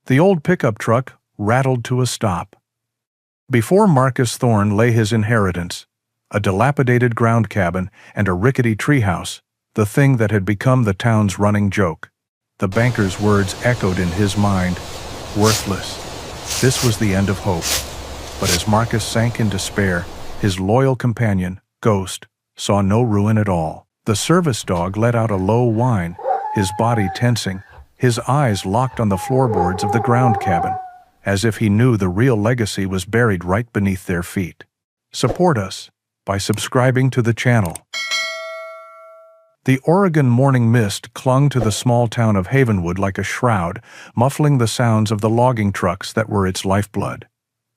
The old pickup truck rattled to a stop. Before Marcus Thorne lay his inheritance, a dilapidated ground cabin and a rickety treehouse, the thing that had become the town's running joke. The banker's words echoed in his mind, worthless. This was the end of hope. But as Marcus sank in despair, his loyal companion, Ghost, saw no ruin at all. The service dog let out a low whine, his body tensing, his eyes locked on the floorboards of the ground cabin, as if he knew the real legacy was buried right beneath their feet. Support us by subscribing to the channel. The Oregon morning mist clung to the small town of Havenwood like a shroud, muffling the sounds of the logging trucks that were its lifeblood.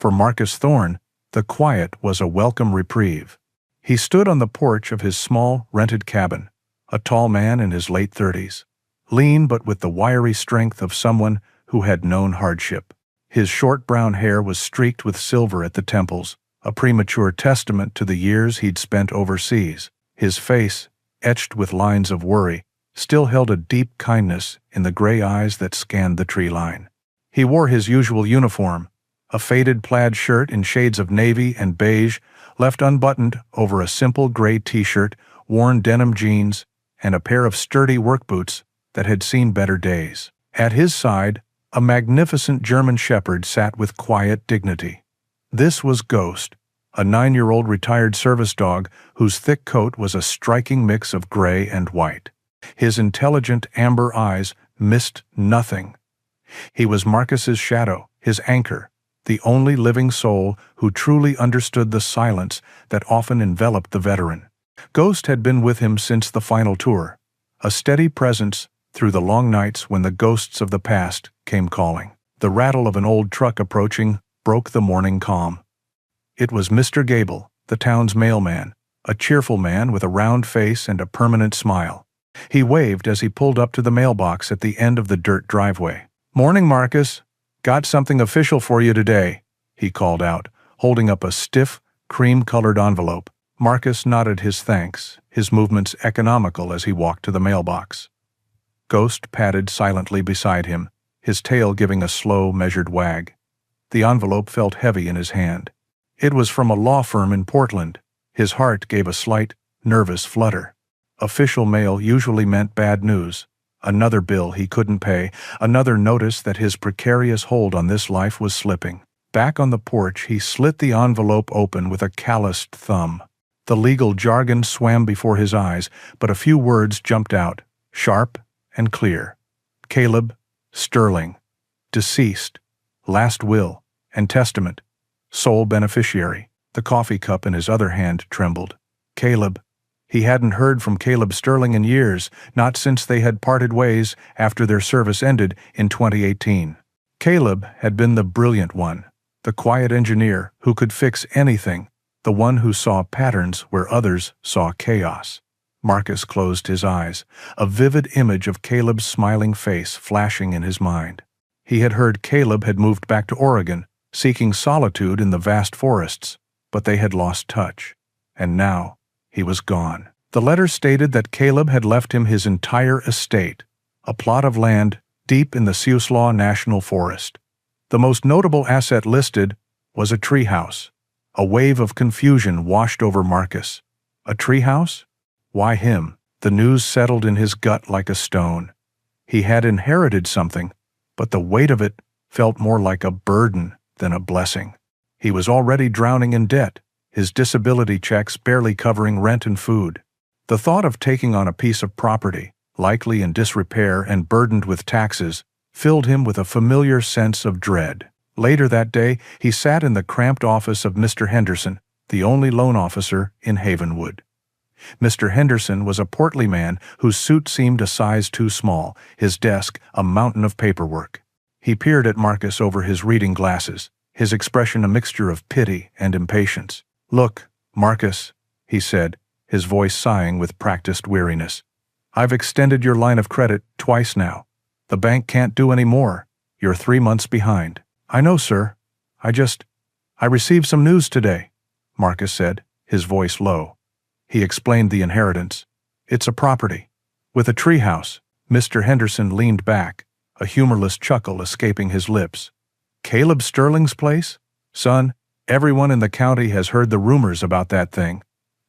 For Marcus Thorne, the quiet was a welcome reprieve. He stood on the porch of his small, rented cabin, a tall man in his late 30s, lean but with the wiry strength of someone who had known hardship. His short brown hair was streaked with silver at the temples, a premature testament to the years he'd spent overseas. His face, etched with lines of worry, still held a deep kindness in the gray eyes that scanned the tree line. He wore his usual uniform, a faded plaid shirt in shades of navy and beige, left unbuttoned over a simple gray t-shirt, worn denim jeans, and a pair of sturdy work boots that had seen better days. At his side, a magnificent German shepherd sat with quiet dignity. This was Ghost, a 9-year-old retired service dog whose thick coat was a striking mix of gray and white. His intelligent amber eyes missed nothing. He was Marcus's shadow, his anchor, the only living soul who truly understood the silence that often enveloped the veteran. Ghost had been with him since the final tour, a steady presence through the long nights when the ghosts of the past came calling. The rattle of an old truck approaching broke the morning calm. It was Mr. Gable, the town's mailman, a cheerful man with a round face and a permanent smile. He waved as he pulled up to the mailbox at the end of the dirt driveway. "Morning, Marcus. Got something official for you today," he called out, holding up a stiff, cream-colored envelope. Marcus nodded his thanks, his movements economical as he walked to the mailbox. Ghost padded silently beside him, his tail giving a slow, measured wag. The envelope felt heavy in his hand. It was from a law firm in Portland. His heart gave a slight, nervous flutter. Official mail usually meant bad news. Another bill he couldn't pay, another notice that his precarious hold on this life was slipping. Back on the porch, he slit the envelope open with a calloused thumb. The legal jargon swam before his eyes, but a few words jumped out, sharp and clear. Caleb Sterling, deceased, last will and testament, sole beneficiary. The coffee cup in his other hand trembled. Caleb. He hadn't heard from Caleb Sterling in years, not since they had parted ways after their service ended in 2018. Caleb had been the brilliant one, the quiet engineer who could fix anything, the one who saw patterns where others saw chaos. Marcus closed his eyes, a vivid image of Caleb's smiling face flashing in his mind. He had heard Caleb had moved back to Oregon, seeking solitude in the vast forests, but they had lost touch. And now, he was gone. The letter stated that Caleb had left him his entire estate, a plot of land deep in the Siuslaw National Forest. The most notable asset listed was a treehouse. A wave of confusion washed over Marcus. A treehouse? Why him? The news settled in his gut like a stone. He had inherited something, but the weight of it felt more like a burden than a blessing. He was already drowning in debt, his disability checks barely covering rent and food. The thought of taking on a piece of property, likely in disrepair and burdened with taxes, filled him with a familiar sense of dread. Later that day, he sat in the cramped office of Mr. Henderson, the only loan officer in Havenwood. Mr. Henderson was a portly man whose suit seemed a size too small, his desk a mountain of paperwork. He peered at Marcus over his reading glasses, his expression a mixture of pity and impatience. "Look, Marcus," he said, his voice sighing with practiced weariness. "I've extended your line of credit twice now. The bank can't do any more. You're 3 months behind." "I know, sir. I received some news today," Marcus said, his voice low. He explained the inheritance. "It's a property, with a treehouse." Mr. Henderson leaned back, a humorless chuckle escaping his lips. "Caleb Sterling's place? Son, everyone in the county has heard the rumors about that thing.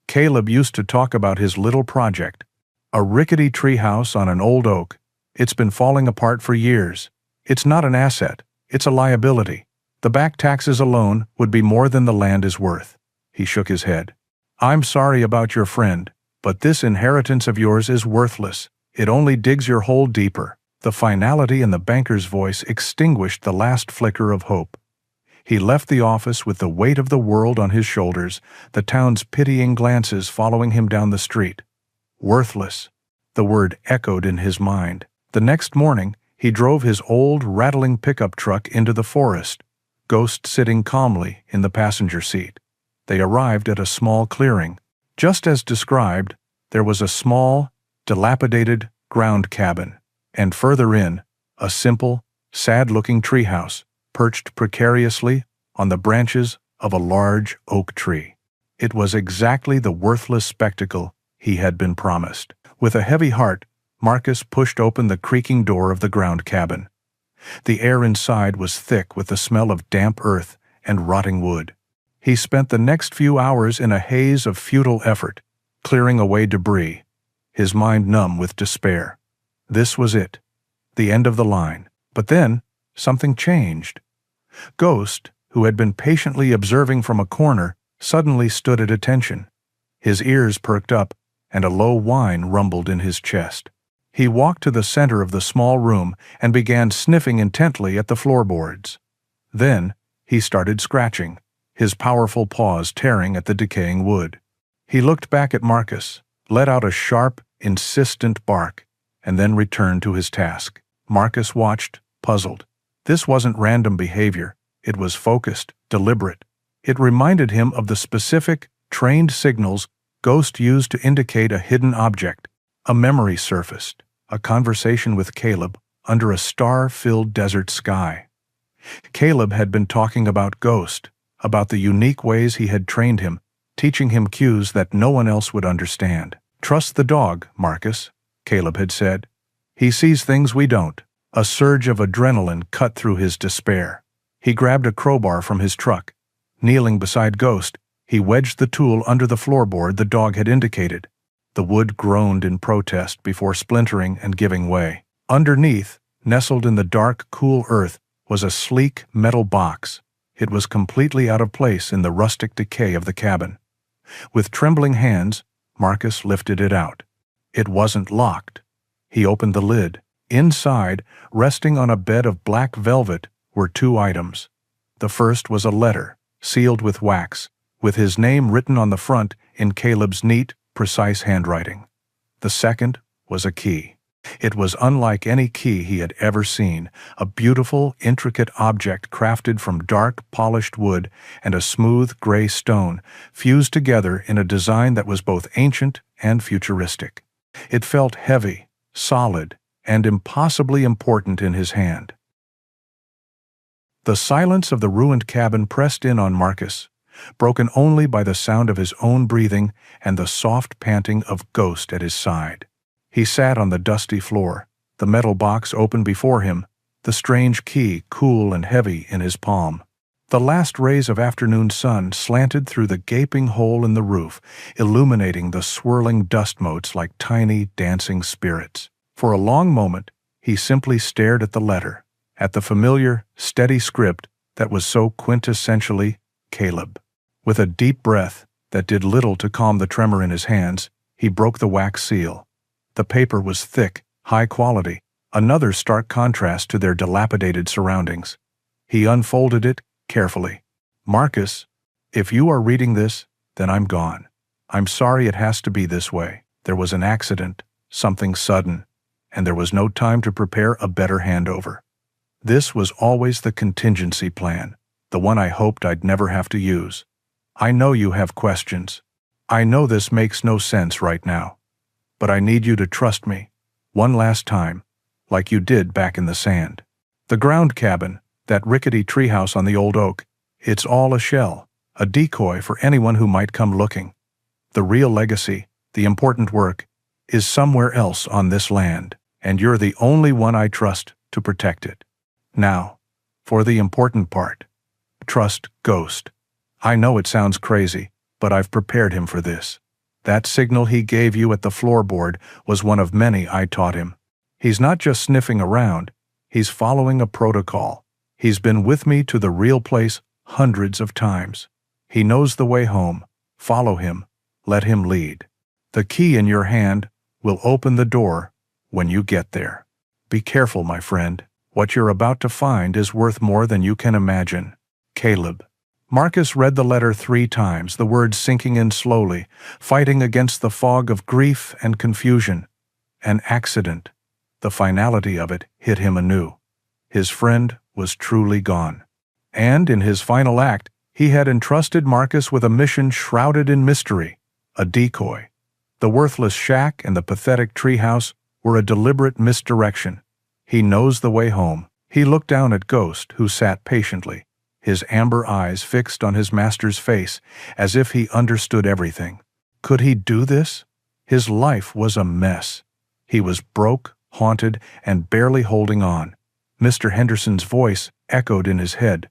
Caleb used to talk about his little project. A rickety treehouse on an old oak. It's been falling apart for years. It's not an asset, it's a liability. The back taxes alone would be more than the land is worth." He shook his head. "I'm sorry about your friend, but this inheritance of yours is worthless. It only digs your hole deeper." The finality in the banker's voice extinguished the last flicker of hope. He left the office with the weight of the world on his shoulders, the town's pitying glances following him down the street. Worthless. The word echoed in his mind. The next morning, he drove his old, rattling pickup truck into the forest, Ghost sitting calmly in the passenger seat. They arrived at a small clearing. Just as described, there was a small, dilapidated ground cabin, and further in, a simple, sad-looking treehouse perched precariously on the branches of a large oak tree. It was exactly the worthless spectacle he had been promised. With a heavy heart, Marcus pushed open the creaking door of the ground cabin. The air inside was thick with the smell of damp earth and rotting wood. He spent the next few hours in a haze of futile effort, clearing away debris, his mind numb with despair. This was it, the end of the line. But then, something changed. Ghost, who had been patiently observing from a corner, suddenly stood at attention. His ears perked up, and a low whine rumbled in his chest. He walked to the center of the small room and began sniffing intently at the floorboards. Then, he started scratching, his powerful paws tearing at the decaying wood. He looked back at Marcus, let out a sharp, insistent bark, and then returned to his task. Marcus watched, puzzled. This wasn't random behavior. It was focused, deliberate. It reminded him of the specific, trained signals Ghost used to indicate a hidden object. A memory surfaced, a conversation with Caleb under a star-filled desert sky. Caleb had been talking about Ghost, about the unique ways he had trained him, teaching him cues that no one else would understand. "Trust the dog, Marcus," Caleb had said. "He sees things we don't." A surge of adrenaline cut through his despair. He grabbed a crowbar from his truck. Kneeling beside Ghost, he wedged the tool under the floorboard the dog had indicated. The wood groaned in protest before splintering and giving way. Underneath, nestled in the dark, cool earth, was a sleek metal box. It was completely out of place in the rustic decay of the cabin. With trembling hands, Marcus lifted it out. It wasn't locked. He opened the lid. Inside, resting on a bed of black velvet, were two items. The first was a letter, sealed with wax, with his name written on the front in Caleb's neat, precise handwriting. The second was a key. It was unlike any key he had ever seen, a beautiful, intricate object crafted from dark, polished wood and a smooth, gray stone, fused together in a design that was both ancient and futuristic. It felt heavy, solid, and impossibly important in his hand. The silence of the ruined cabin pressed in on Marcus, broken only by the sound of his own breathing and the soft panting of Ghost at his side. He sat on the dusty floor, the metal box open before him, the strange key cool and heavy in his palm. The last rays of afternoon sun slanted through the gaping hole in the roof, illuminating the swirling dust motes like tiny, dancing spirits. For a long moment, he simply stared at the letter, at the familiar, steady script that was so quintessentially Caleb. With a deep breath that did little to calm the tremor in his hands, he broke the wax seal. The paper was thick, high quality, another stark contrast to their dilapidated surroundings. He unfolded it carefully. "Marcus, if you are reading this, then I'm gone. I'm sorry it has to be this way. There was an accident, something sudden, and there was no time to prepare a better handover. This was always the contingency plan, the one I hoped I'd never have to use. I know you have questions. I know this makes no sense right now. But I need you to trust me, one last time, like you did back in the sand. The ground cabin, that rickety treehouse on the old oak, it's all a shell, a decoy for anyone who might come looking. The real legacy, the important work, is somewhere else on this land, and you're the only one I trust to protect it. Now, for the important part. Trust Ghost. I know it sounds crazy, but I've prepared him for this. That signal he gave you at the floorboard was one of many I taught him. He's not just sniffing around, he's following a protocol. He's been with me to the real place hundreds of times. He knows the way home. Follow him. Let him lead. The key in your hand will open the door when you get there. Be careful, my friend. What you're about to find is worth more than you can imagine. Caleb. Marcus read the letter 3 times, the words sinking in slowly, fighting against the fog of grief and confusion. An accident. The finality of it hit him anew. His friend was truly gone. And in his final act, he had entrusted Marcus with a mission shrouded in mystery, a decoy. The worthless shack and the pathetic treehouse were a deliberate misdirection. He knows the way home. He looked down at Ghost, who sat patiently, his amber eyes fixed on his master's face, as if he understood everything. Could he do this? His life was a mess. He was broke, haunted, and barely holding on. Mr. Henderson's voice echoed in his head.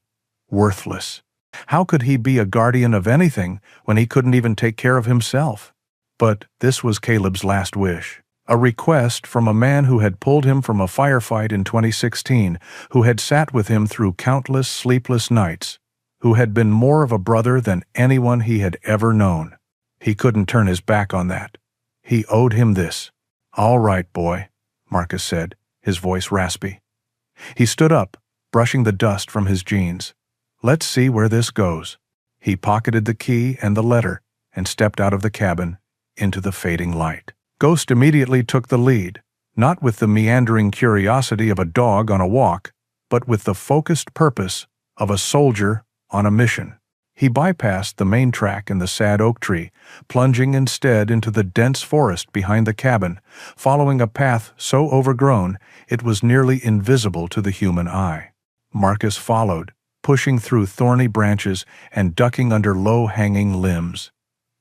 Worthless. How could he be a guardian of anything when he couldn't even take care of himself? But this was Caleb's last wish. A request from a man who had pulled him from a firefight in 2016, who had sat with him through countless sleepless nights, who had been more of a brother than anyone he had ever known. He couldn't turn his back on that. He owed him this. All right, boy, Marcus said, his voice raspy. He stood up, brushing the dust from his jeans. Let's see where this goes. He pocketed the key and the letter and stepped out of the cabin into the fading light. Ghost immediately took the lead, not with the meandering curiosity of a dog on a walk, but with the focused purpose of a soldier on a mission. He bypassed the main track and the sad oak tree, plunging instead into the dense forest behind the cabin, following a path so overgrown it was nearly invisible to the human eye. Marcus followed, pushing through thorny branches and ducking under low-hanging limbs.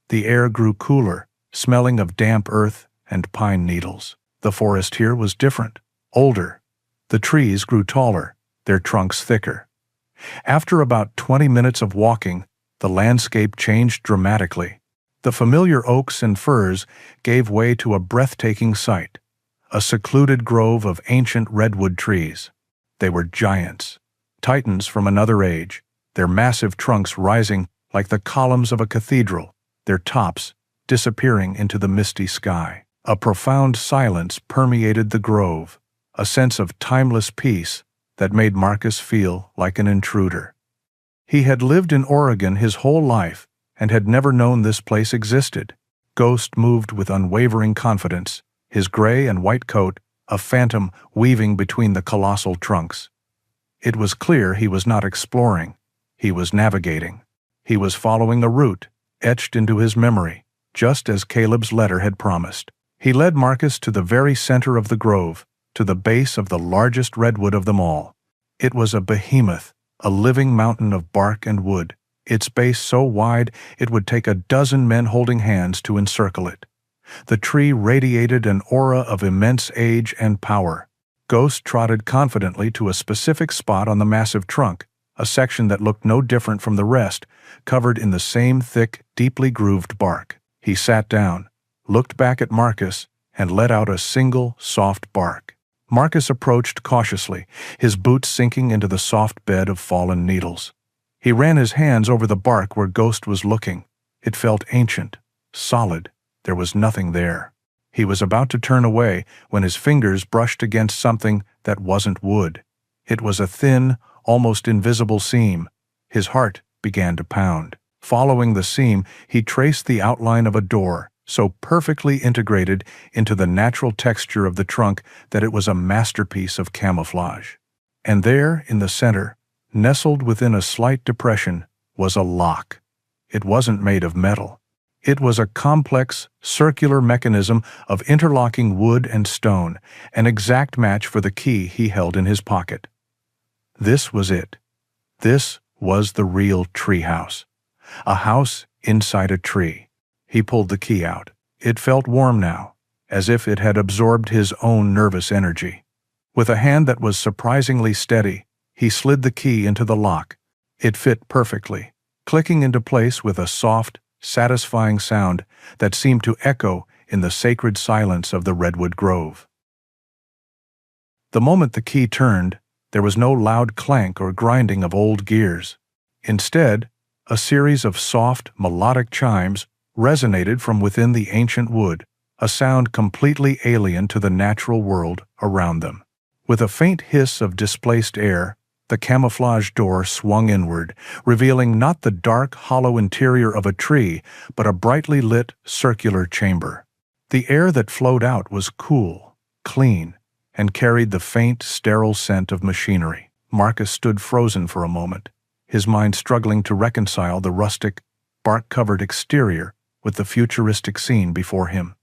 The air grew cooler, smelling of damp earth and pine needles. The forest here was different, older. The trees grew taller, their trunks thicker. After about 20 minutes of walking, the landscape changed dramatically. The familiar oaks and firs gave way to a breathtaking sight, a secluded grove of ancient redwood trees. They were giants, titans from another age, their massive trunks rising like the columns of a cathedral, their tops disappearing into the misty sky. A profound silence permeated the grove, a sense of timeless peace that made Marcus feel like an intruder. He had lived in Oregon his whole life and had never known this place existed. Ghost moved with unwavering confidence, his gray and white coat a phantom weaving between the colossal trunks. It was clear he was not exploring, he was navigating. He was following a route, etched into his memory, just as Caleb's letter had promised. He led Marcus to the very center of the grove, to the base of the largest redwood of them all. It was a behemoth, a living mountain of bark and wood, its base so wide it would take a dozen men holding hands to encircle it. The tree radiated an aura of immense age and power. Ghost trotted confidently to a specific spot on the massive trunk, a section that looked no different from the rest, covered in the same thick, deeply grooved bark. He sat down, looked back at Marcus, and let out a single, soft bark. Marcus approached cautiously, his boots sinking into the soft bed of fallen needles. He ran his hands over the bark where Ghost was looking. It felt ancient, solid. There was nothing there. He was about to turn away when his fingers brushed against something that wasn't wood. It was a thin, almost invisible seam. His heart began to pound. Following the seam, he traced the outline of a door, so perfectly integrated into the natural texture of the trunk that it was a masterpiece of camouflage. And there, in the center, nestled within a slight depression, was a lock. It wasn't made of metal. It was a complex, circular mechanism of interlocking wood and stone, an exact match for the key he held in his pocket. This was it. This was the real treehouse. A house inside a tree. He pulled the key out. It felt warm now, as if it had absorbed his own nervous energy. With a hand that was surprisingly steady, he slid the key into the lock. It fit perfectly, clicking into place with a soft, satisfying sound that seemed to echo in the sacred silence of the redwood grove. The moment the key turned, there was no loud clank or grinding of old gears. Instead, a series of soft, melodic chimes resonated from within the ancient wood, a sound completely alien to the natural world around them. With a faint hiss of displaced air, the camouflage door swung inward, revealing not the dark, hollow interior of a tree, but a brightly lit, circular chamber. The air that flowed out was cool, clean, and carried the faint, sterile scent of machinery. Marcus stood frozen for a moment, his mind struggling to reconcile the rustic, bark-covered exterior with the futuristic scene before him.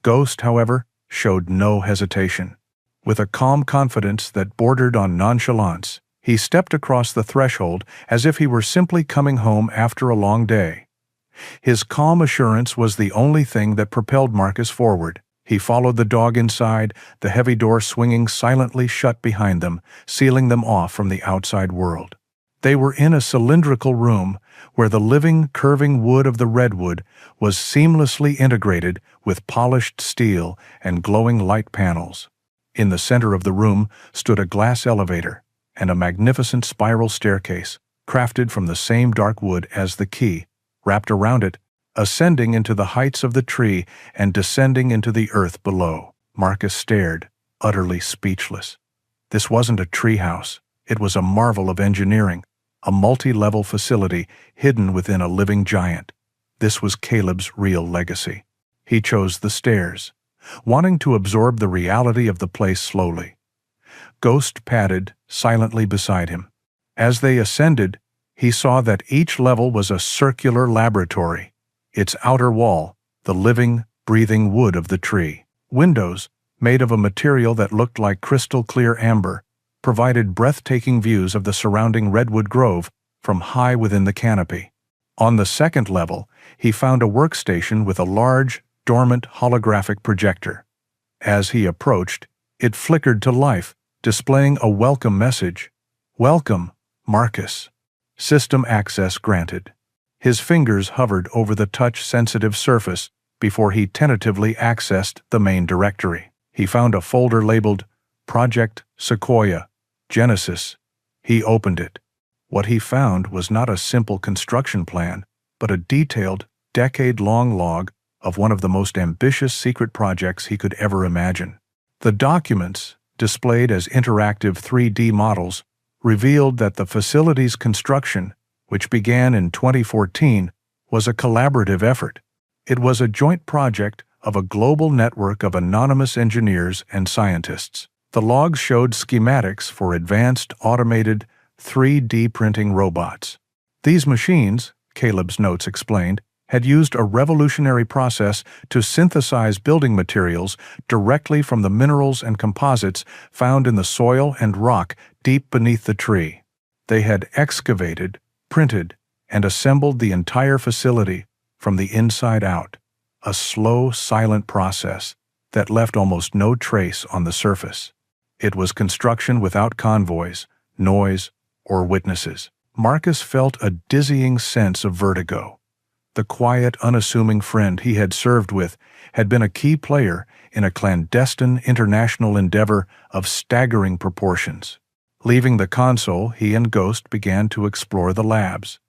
Ghost, however, showed no hesitation. With a calm confidence that bordered on nonchalance, he stepped across the threshold as if he were simply coming home after a long day. His calm assurance was the only thing that propelled Marcus forward. He followed the dog inside, the heavy door swinging silently shut behind them, sealing them off from the outside world. They were in a cylindrical room where the living, curving wood of the redwood was seamlessly integrated with polished steel and glowing light panels. In the center of the room stood a glass elevator and a magnificent spiral staircase, crafted from the same dark wood as the key, wrapped around it, ascending into the heights of the tree and descending into the earth below. Marcus stared, utterly speechless. This wasn't a treehouse. It was a marvel of engineering, a multi-level facility hidden within a living giant. This was Caleb's real legacy. He chose the stairs, wanting to absorb the reality of the place slowly. Ghost padded silently beside him. As they ascended, he saw that each level was a circular laboratory. Its outer wall, the living, breathing wood of the tree. Windows, made of a material that looked like crystal-clear amber, provided breathtaking views of the surrounding redwood grove from high within the canopy. On the second level, he found a workstation with a large, dormant holographic projector. As he approached, it flickered to life, displaying a welcome message. "Welcome, Marcus. System access granted." His fingers hovered over the touch-sensitive surface before he tentatively accessed the main directory. He found a folder labeled Project Sequoia, Genesis. He opened it. What he found was not a simple construction plan, but a detailed, decade-long log of one of the most ambitious secret projects he could ever imagine. The documents, displayed as interactive 3D models, revealed that the facility's construction, which began in 2014, was a collaborative effort. It was a joint project of a global network of anonymous engineers and scientists. The logs showed schematics for advanced automated 3D printing robots. These machines, Caleb's notes explained, had used a revolutionary process to synthesize building materials directly from the minerals and composites found in the soil and rock deep beneath the tree. They had excavated, printed, and assembled the entire facility from the inside out, a slow, silent process that left almost no trace on the surface. It was construction without convoys, noise, or witnesses. Marcus felt a dizzying sense of vertigo. The quiet, unassuming friend he had served with had been a key player in a clandestine international endeavor of staggering proportions. Leaving the console, he and Ghost began to explore the labs.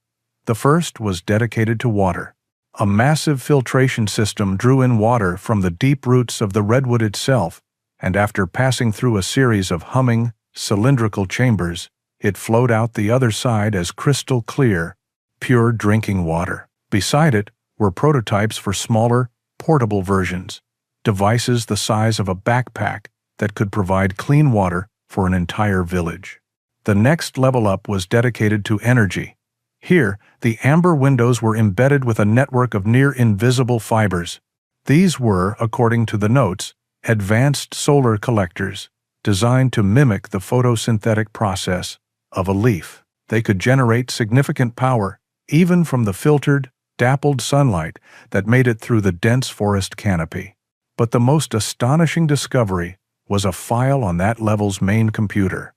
The first was dedicated to water. A massive filtration system drew in water from the deep roots of the redwood itself, and after passing through a series of humming, cylindrical chambers, it flowed out the other side as crystal clear, pure drinking water. Beside it were prototypes for smaller, portable versions, devices the size of a backpack that could provide clean water for an entire village. The next level up was dedicated to energy. Here, the amber windows were embedded with a network of near-invisible fibers. These were, according to the notes, advanced solar collectors, designed to mimic the photosynthetic process of a leaf. They could generate significant power, even from the filtered, dappled sunlight that made it through the dense forest canopy. But the most astonishing discovery was a file on that level's main computer.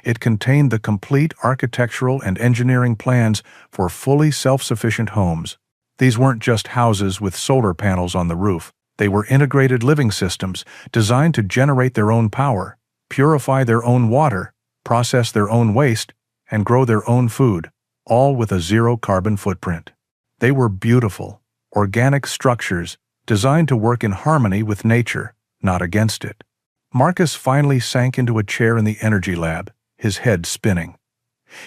It contained the complete architectural and engineering plans for fully self-sufficient homes. These weren't just houses with solar panels on the roof. They were integrated living systems designed to generate their own power, purify their own water, process their own waste, and grow their own food, all with a zero-carbon footprint. They were beautiful, organic structures designed to work in harmony with nature, not against it. Marcus finally sank into a chair in the energy lab, his head spinning.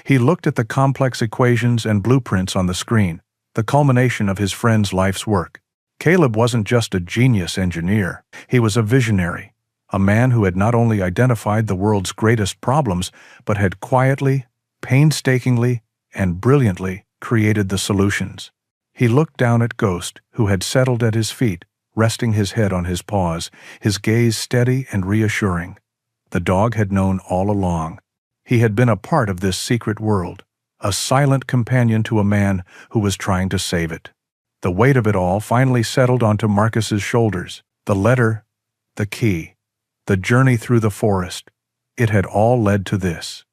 He looked at the complex equations and blueprints on the screen, the culmination of his friend's life's work. Caleb wasn't just a genius engineer. He was a visionary, a man who had not only identified the world's greatest problems, but had quietly, painstakingly, and brilliantly created the solutions. He looked down at Ghost, who had settled at his feet, resting his head on his paws, his gaze steady and reassuring. The dog had known all along. He had been a part of this secret world, a silent companion to a man who was trying to save it. The weight of it all finally settled onto Marcus's shoulders. The letter, the key, the journey through the forest. It had all led to this.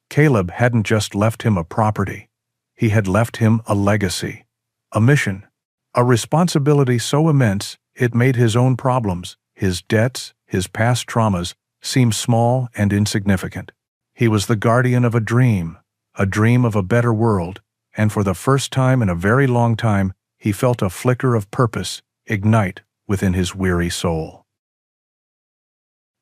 Caleb hadn't just left him a property. He had left him a legacy, a mission, a responsibility so immense it made his own problems, his debts, his past traumas, seem small and insignificant. He was the guardian of a dream of a better world, and for the first time in a very long time, he felt a flicker of purpose ignite within his weary soul.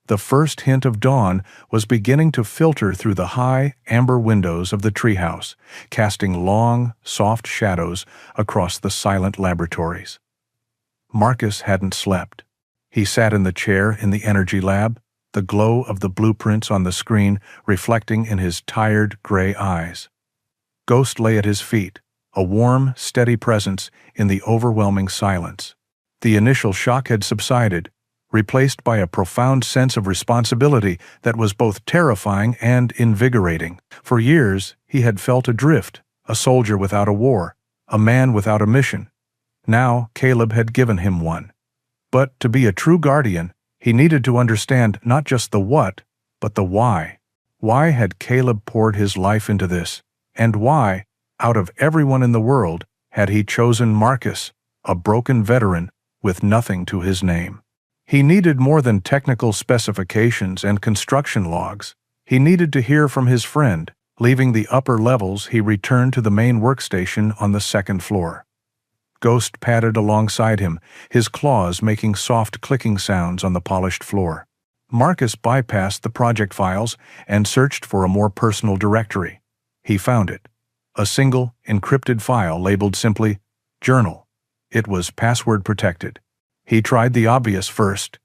The first hint of dawn was beginning to filter through the high, amber windows of the treehouse, casting long, soft shadows across the silent laboratories. Marcus hadn't slept. He sat in the chair in the energy lab, the glow of the blueprints on the screen reflecting in his tired, gray eyes. Ghost lay at his feet, a warm, steady presence in the overwhelming silence. The initial shock had subsided, replaced by a profound sense of responsibility that was both terrifying and invigorating. For years, he had felt adrift, a soldier without a war, a man without a mission. Now, Caleb had given him one. But to be a true guardian, he needed to understand not just the what, but the why. Why had Caleb poured his life into this? And why, out of everyone in the world, had he chosen Marcus, a broken veteran with nothing to his name? He needed more than technical specifications and construction logs. He needed to hear from his friend. Leaving the upper levels, he returned to the main workstation on the second floor. Ghost padded alongside him, his claws making soft clicking sounds on the polished floor. Marcus bypassed the project files and searched for a more personal directory. He found it. A single, encrypted file labeled simply, Journal. It was password protected. He tried the obvious first.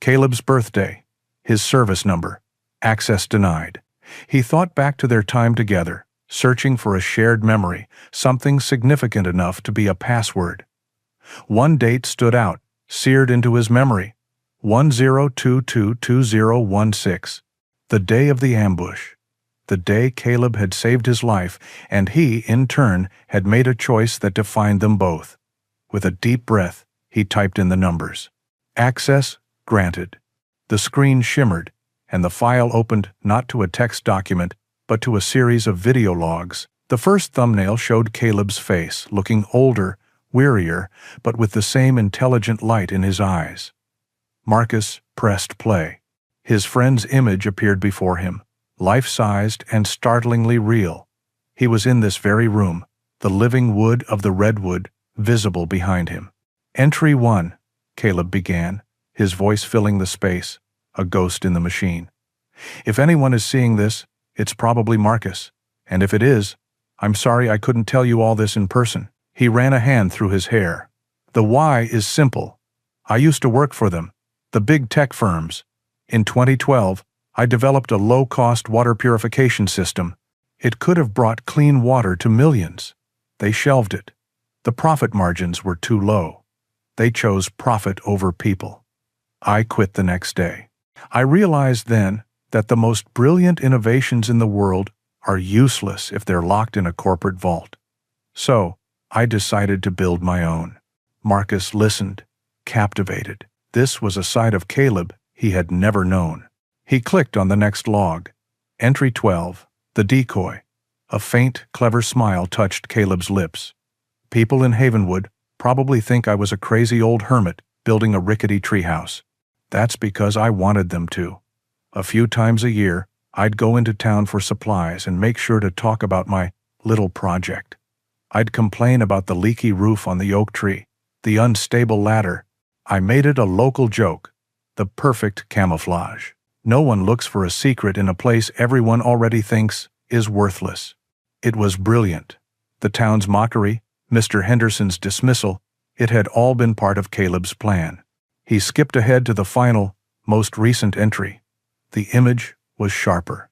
Caleb's birthday. His service number. Access denied. He thought back to their time together, searching for a shared memory, something significant enough to be a password. One date stood out, seared into his memory. 10/22/2016. The day of the ambush. The day Caleb had saved his life, and he, in turn, had made a choice that defined them both. With a deep breath, he typed in the numbers. Access granted. The screen shimmered, and the file opened not to a text document, but to a series of video logs. The first thumbnail showed Caleb's face, looking older, wearier, but with the same intelligent light in his eyes. Marcus pressed play. His friend's image appeared before him, life-sized and startlingly real. He was in this very room, the living wood of the redwood, visible behind him. Entry 1, Caleb began, his voice filling the space, a ghost in the machine. If anyone is seeing this, it's probably Marcus, and if it is, I'm sorry I couldn't tell you all this in person. He ran a hand through his hair. The why is simple. I used to work for them, the big tech firms. In 2012, I developed a low-cost water purification system. It could have brought clean water to millions. They shelved it. The profit margins were too low. They chose profit over people. I quit the next day. I realized then that the most brilliant innovations in the world are useless if they're locked in a corporate vault. So, I decided to build my own. Marcus listened, captivated. This was a side of Caleb he had never known. He clicked on the next log. Entry 12, the decoy. A faint, clever smile touched Caleb's lips. People in Havenwood probably think I was a crazy old hermit building a rickety treehouse. That's because I wanted them to. A few times a year, I'd go into town for supplies and make sure to talk about my little project. I'd complain about the leaky roof on the oak tree, the unstable ladder. I made it a local joke, the perfect camouflage. No one looks for a secret in a place everyone already thinks is worthless. It was brilliant. The town's mockery, Mr. Henderson's dismissal, it had all been part of Caleb's plan. He skipped ahead to the final, most recent entry. The image was sharper.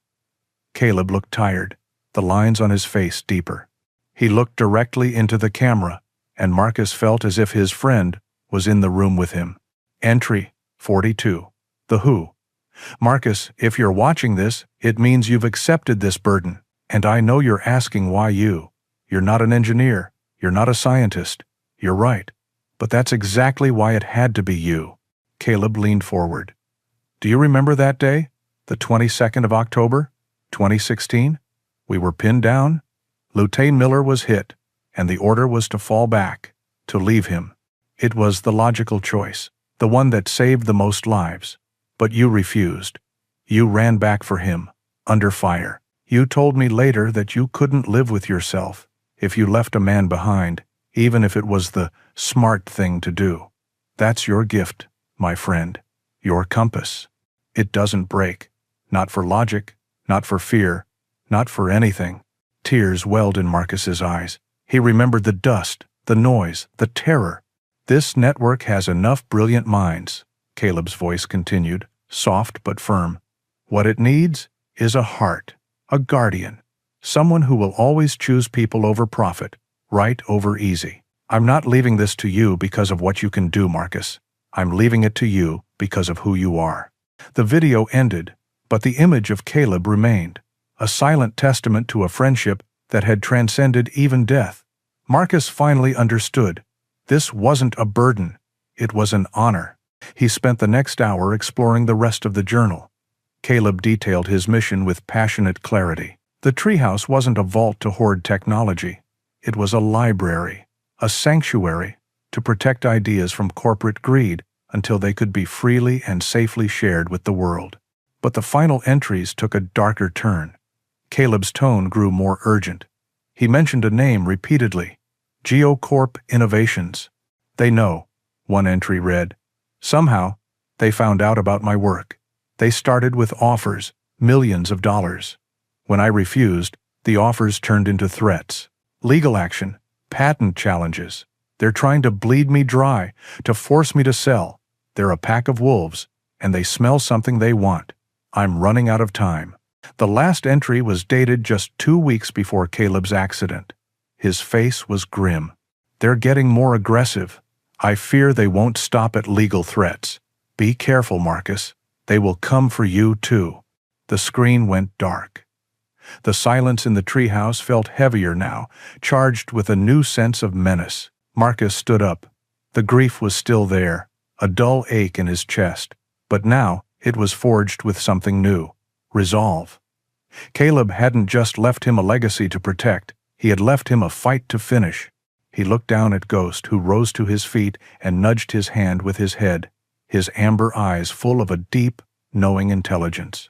Caleb looked tired, the lines on his face deeper. He looked directly into the camera, and Marcus felt as if his friend was in the room with him. Entry 42. The Who. Marcus, if you're watching this, it means you've accepted this burden, and I know you're asking why you. You're not an engineer, you're not a scientist. You're right, but that's exactly why it had to be you. Caleb leaned forward. Do you remember that day? The 22nd of October, 2016? We were pinned down. Lieutenant Miller was hit, and the order was to fall back, to leave him. It was the logical choice, the one that saved the most lives. But you refused. You ran back for him, under fire. You told me later that you couldn't live with yourself if you left a man behind, even if it was the smart thing to do. That's your gift, my friend, your compass. It doesn't break. Not for logic, not for fear, not for anything. Tears welled in Marcus's eyes. He remembered the dust, the noise, the terror. This network has enough brilliant minds, Caleb's voice continued, soft but firm. What it needs is a heart, a guardian, someone who will always choose people over profit, right over easy. I'm not leaving this to you because of what you can do, Marcus. I'm leaving it to you because of who you are. The video ended, but the image of Caleb remained, a silent testament to a friendship that had transcended even death. Marcus finally understood. This wasn't a burden. It was an honor. He spent the next hour exploring the rest of the journal. Caleb detailed his mission with passionate clarity. The treehouse wasn't a vault to hoard technology. It was a library, a sanctuary, to protect ideas from corporate greed until they could be freely and safely shared with the world. But the final entries took a darker turn. Caleb's tone grew more urgent. He mentioned a name repeatedly. GeoCorp Innovations. They know, one entry read. Somehow, they found out about my work. They started with offers, millions of dollars. When I refused, the offers turned into threats. Legal action, patent challenges. They're trying to bleed me dry, to force me to sell. They're a pack of wolves, and they smell something they want. I'm running out of time. The last entry was dated just 2 weeks before Caleb's accident. His face was grim. They're getting more aggressive. I fear they won't stop at legal threats. Be careful, Marcus. They will come for you too. The screen went dark. The silence in the treehouse felt heavier now, charged with a new sense of menace. Marcus stood up. The grief was still there, a dull ache in his chest, but now it was forged with something new. Resolve. Caleb hadn't just left him a legacy to protect, he had left him a fight to finish. He looked down at Ghost, who rose to his feet and nudged his hand with his head, his amber eyes full of a deep, knowing intelligence.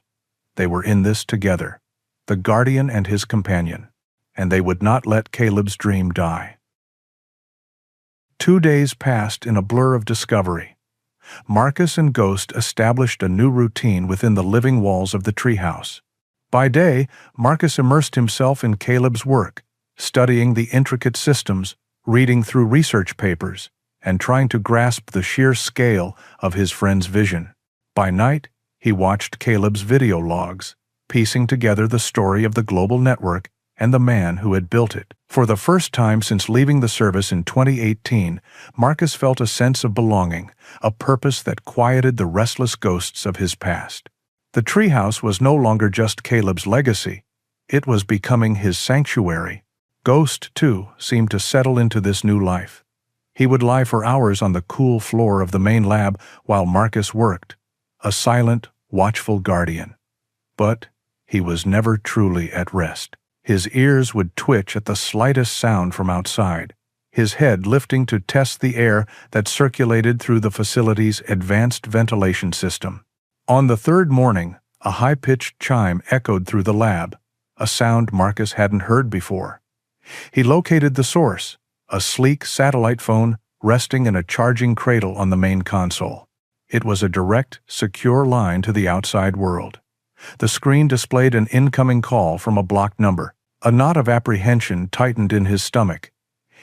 They were in this together, the guardian and his companion, and they would not let Caleb's dream die. 2 days passed in a blur of discovery. Marcus and Ghost established a new routine within the living walls of the treehouse. By day, Marcus immersed himself in Caleb's work, studying the intricate systems, reading through research papers, and trying to grasp the sheer scale of his friend's vision. By night, he watched Caleb's video logs, piecing together the story of the global network and the man who had built it. For the first time since leaving the service in 2018, Marcus felt a sense of belonging, a purpose that quieted the restless ghosts of his past. The treehouse was no longer just Caleb's legacy. It was becoming his sanctuary. Ghost, too, seemed to settle into this new life. He would lie for hours on the cool floor of the main lab while Marcus worked, a silent, watchful guardian. But he was never truly at rest. His ears would twitch at the slightest sound from outside, his head lifting to test the air that circulated through the facility's advanced ventilation system. On the third morning, a high-pitched chime echoed through the lab, a sound Marcus hadn't heard before. He located the source, a sleek satellite phone resting in a charging cradle on the main console. It was a direct, secure line to the outside world. The screen displayed an incoming call from a blocked number. A knot of apprehension tightened in his stomach.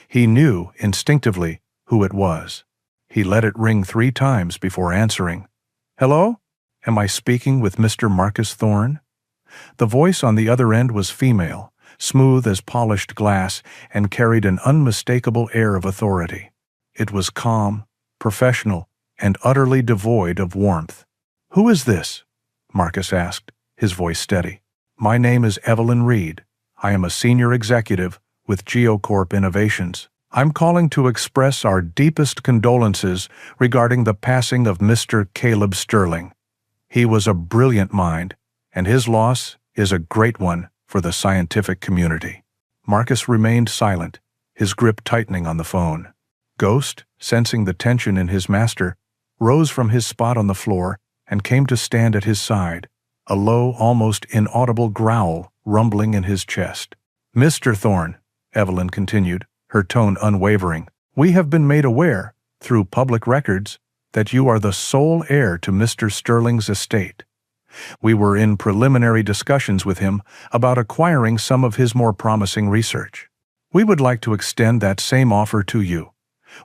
He knew, instinctively, who it was. He let it ring 3 times before answering. "Hello? Am I speaking with Mr. Marcus Thorne?" The voice on the other end was female, smooth as polished glass, and carried an unmistakable air of authority. It was calm, professional, and utterly devoid of warmth. "Who is this?" Marcus asked, his voice steady. "My name is Evelyn Reed. I am a senior executive with GeoCorp Innovations. I'm calling to express our deepest condolences regarding the passing of Mr. Caleb Sterling. He was a brilliant mind, and his loss is a great one for the scientific community." Marcus remained silent, his grip tightening on the phone. Ghost, sensing the tension in his master, rose from his spot on the floor and came to stand at his side, a low, almost inaudible growl rumbling in his chest. "Mr. Thorne," Evelyn continued, her tone unwavering, "we have been made aware, through public records, that you are the sole heir to Mr. Sterling's estate. We were in preliminary discussions with him about acquiring some of his more promising research. We would like to extend that same offer to you.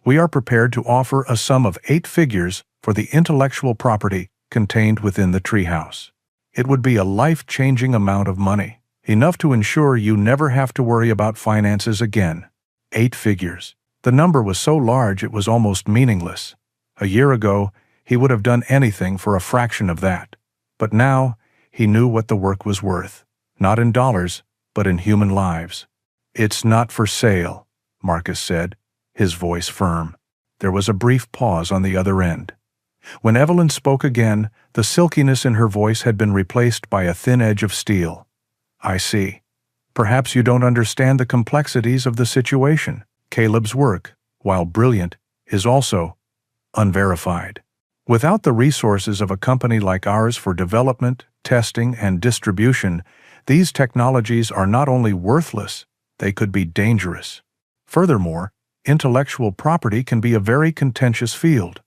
We are prepared to offer a sum of 8 figures for the intellectual property contained within the treehouse. It would be a life-changing amount of money, enough to ensure you never have to worry about finances again. 8 figures. The number was so large it was almost meaningless. A year ago, he would have done anything for a fraction of that. But now, he knew what the work was worth, not in dollars, but in human lives. "It's not for sale," Marcus said, his voice firm. There was a brief pause on the other end. When Evelyn spoke again, the silkiness in her voice had been replaced by a thin edge of steel. "I see. Perhaps you don't understand the complexities of the situation. Caleb's work, while brilliant, is also unverified. Without the resources of a company like ours for development, testing, and distribution, these technologies are not only worthless, they could be dangerous. Furthermore, intellectual property can be a very contentious field.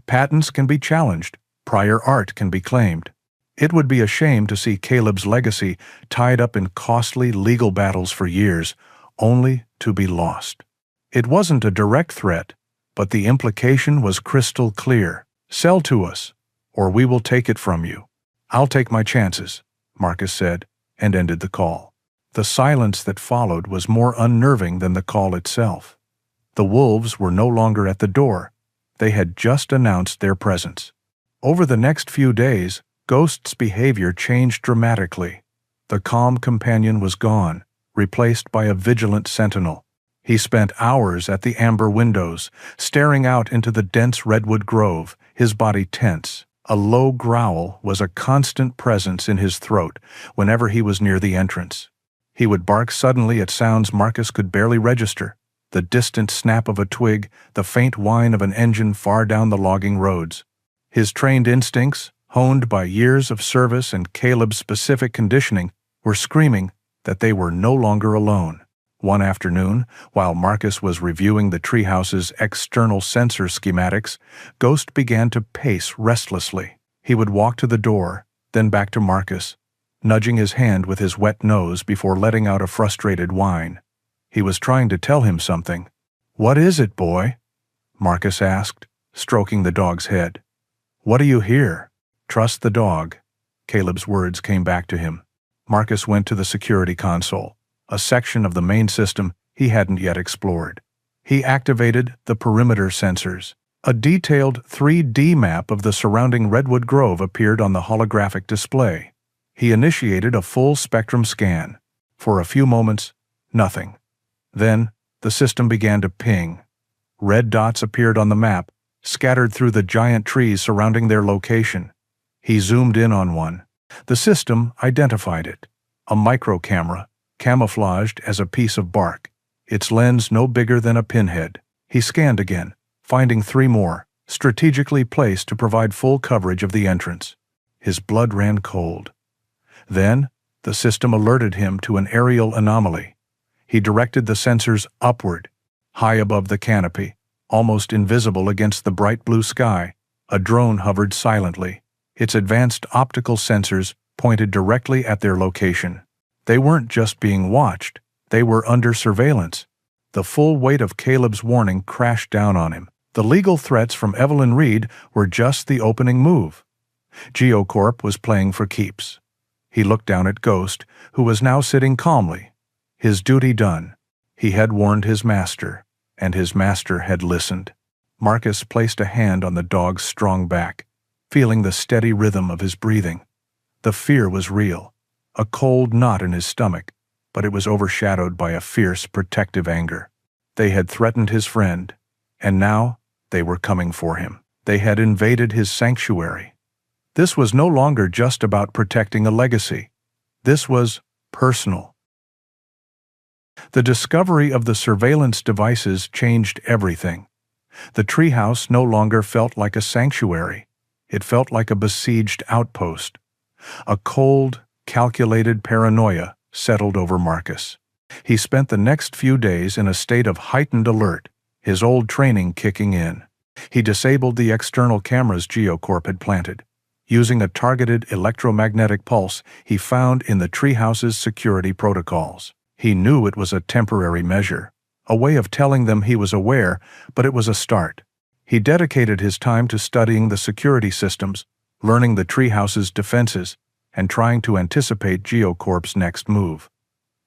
Patents can be challenged, prior art can be claimed. It would be a shame to see Caleb's legacy tied up in costly legal battles for years, only to be lost." It wasn't a direct threat, but the implication was crystal clear. "Sell to us, or we will take it from you." "I'll take my chances," Marcus said, and ended the call. The silence that followed was more unnerving than the call itself. The wolves were no longer at the door. They had just announced their presence. Over the next few days, Ghost's behavior changed dramatically. The calm companion was gone, replaced by a vigilant sentinel. He spent hours at the amber windows, staring out into the dense redwood grove, his body tense. A low growl was a constant presence in his throat whenever he was near the entrance. He would bark suddenly at sounds Marcus could barely register: the distant snap of a twig, the faint whine of an engine far down the logging roads. His trained instincts, honed by years of service and Caleb's specific conditioning, were screaming that they were no longer alone. One afternoon, while Marcus was reviewing the treehouse's external sensor schematics, Ghost began to pace restlessly. He would walk to the door, then back to Marcus, nudging his hand with his wet nose before letting out a frustrated whine. He was trying to tell him something. "What is it, boy?" Marcus asked, stroking the dog's head. "What do you hear?" "Trust the dog." Caleb's words came back to him. Marcus went to the security console, a section of the main system he hadn't yet explored. He activated the perimeter sensors. A detailed 3D map of the surrounding redwood grove appeared on the holographic display. He initiated a full-spectrum scan. For a few moments, nothing. Then, the system began to ping. Red dots appeared on the map, scattered through the giant trees surrounding their location. He zoomed in on one. The system identified it. A micro camera, camouflaged as a piece of bark, its lens no bigger than a pinhead. He scanned again, finding 3 more, strategically placed to provide full coverage of the entrance. His blood ran cold. Then, the system alerted him to an aerial anomaly. He directed the sensors upward, high above the canopy, almost invisible against the bright blue sky. A drone hovered silently. Its advanced optical sensors pointed directly at their location. They weren't just being watched, they were under surveillance. The full weight of Caleb's warning crashed down on him. The legal threats from Evelyn Reed were just the opening move. GeoCorp was playing for keeps. He looked down at Ghost, who was now sitting calmly. His duty done. He had warned his master, and his master had listened. Marcus placed a hand on the dog's strong back, feeling the steady rhythm of his breathing. The fear was real, a cold knot in his stomach, but it was overshadowed by a fierce, protective anger. They had threatened his friend, and now they were coming for him. They had invaded his sanctuary. This was no longer just about protecting a legacy. This was personal. The discovery of the surveillance devices changed everything. The treehouse no longer felt like a sanctuary. It felt like a besieged outpost. A cold, calculated paranoia settled over Marcus. He spent the next few days in a state of heightened alert, his old training kicking in. He disabled the external cameras GeoCorp had planted. Using a targeted electromagnetic pulse he found in the treehouse's security protocols. He knew it was a temporary measure, a way of telling them he was aware, but it was a start. He dedicated his time to studying the security systems, learning the treehouse's defenses, and trying to anticipate GeoCorp's next move.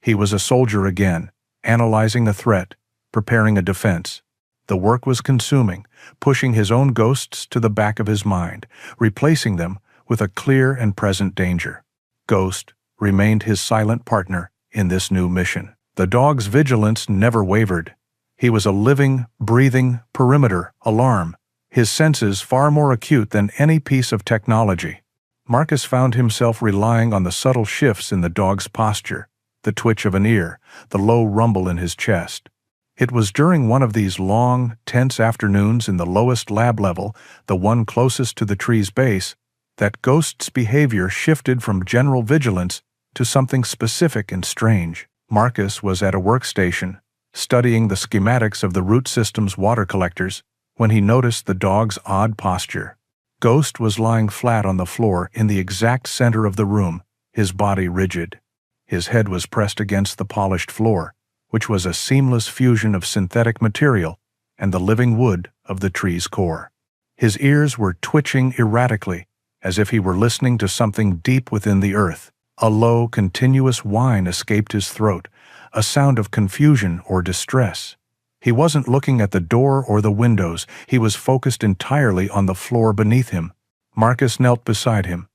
He was a soldier again, analyzing a threat, preparing a defense. The work was consuming, pushing his own ghosts to the back of his mind, replacing them with a clear and present danger. Ghost remained his silent partner in this new mission. The dog's vigilance never wavered. He was a living, breathing perimeter alarm, his senses far more acute than any piece of technology. Marcus found himself relying on the subtle shifts in the dog's posture, the twitch of an ear, the low rumble in his chest. It was during one of these long, tense afternoons in the lowest lab level, the one closest to the tree's base, that Ghost's behavior shifted from general vigilance to something specific and strange. Marcus was at a workstation, studying the schematics of the root system's water collectors, when he noticed the dog's odd posture. Ghost was lying flat on the floor in the exact center of the room, his body rigid. His head was pressed against the polished floor, which was a seamless fusion of synthetic material and the living wood of the tree's core. His ears were twitching erratically, as if he were listening to something deep within the earth. A low, continuous whine escaped his throat, a sound of confusion or distress. He wasn't looking at the door or the windows, he was focused entirely on the floor beneath him. Marcus knelt beside him.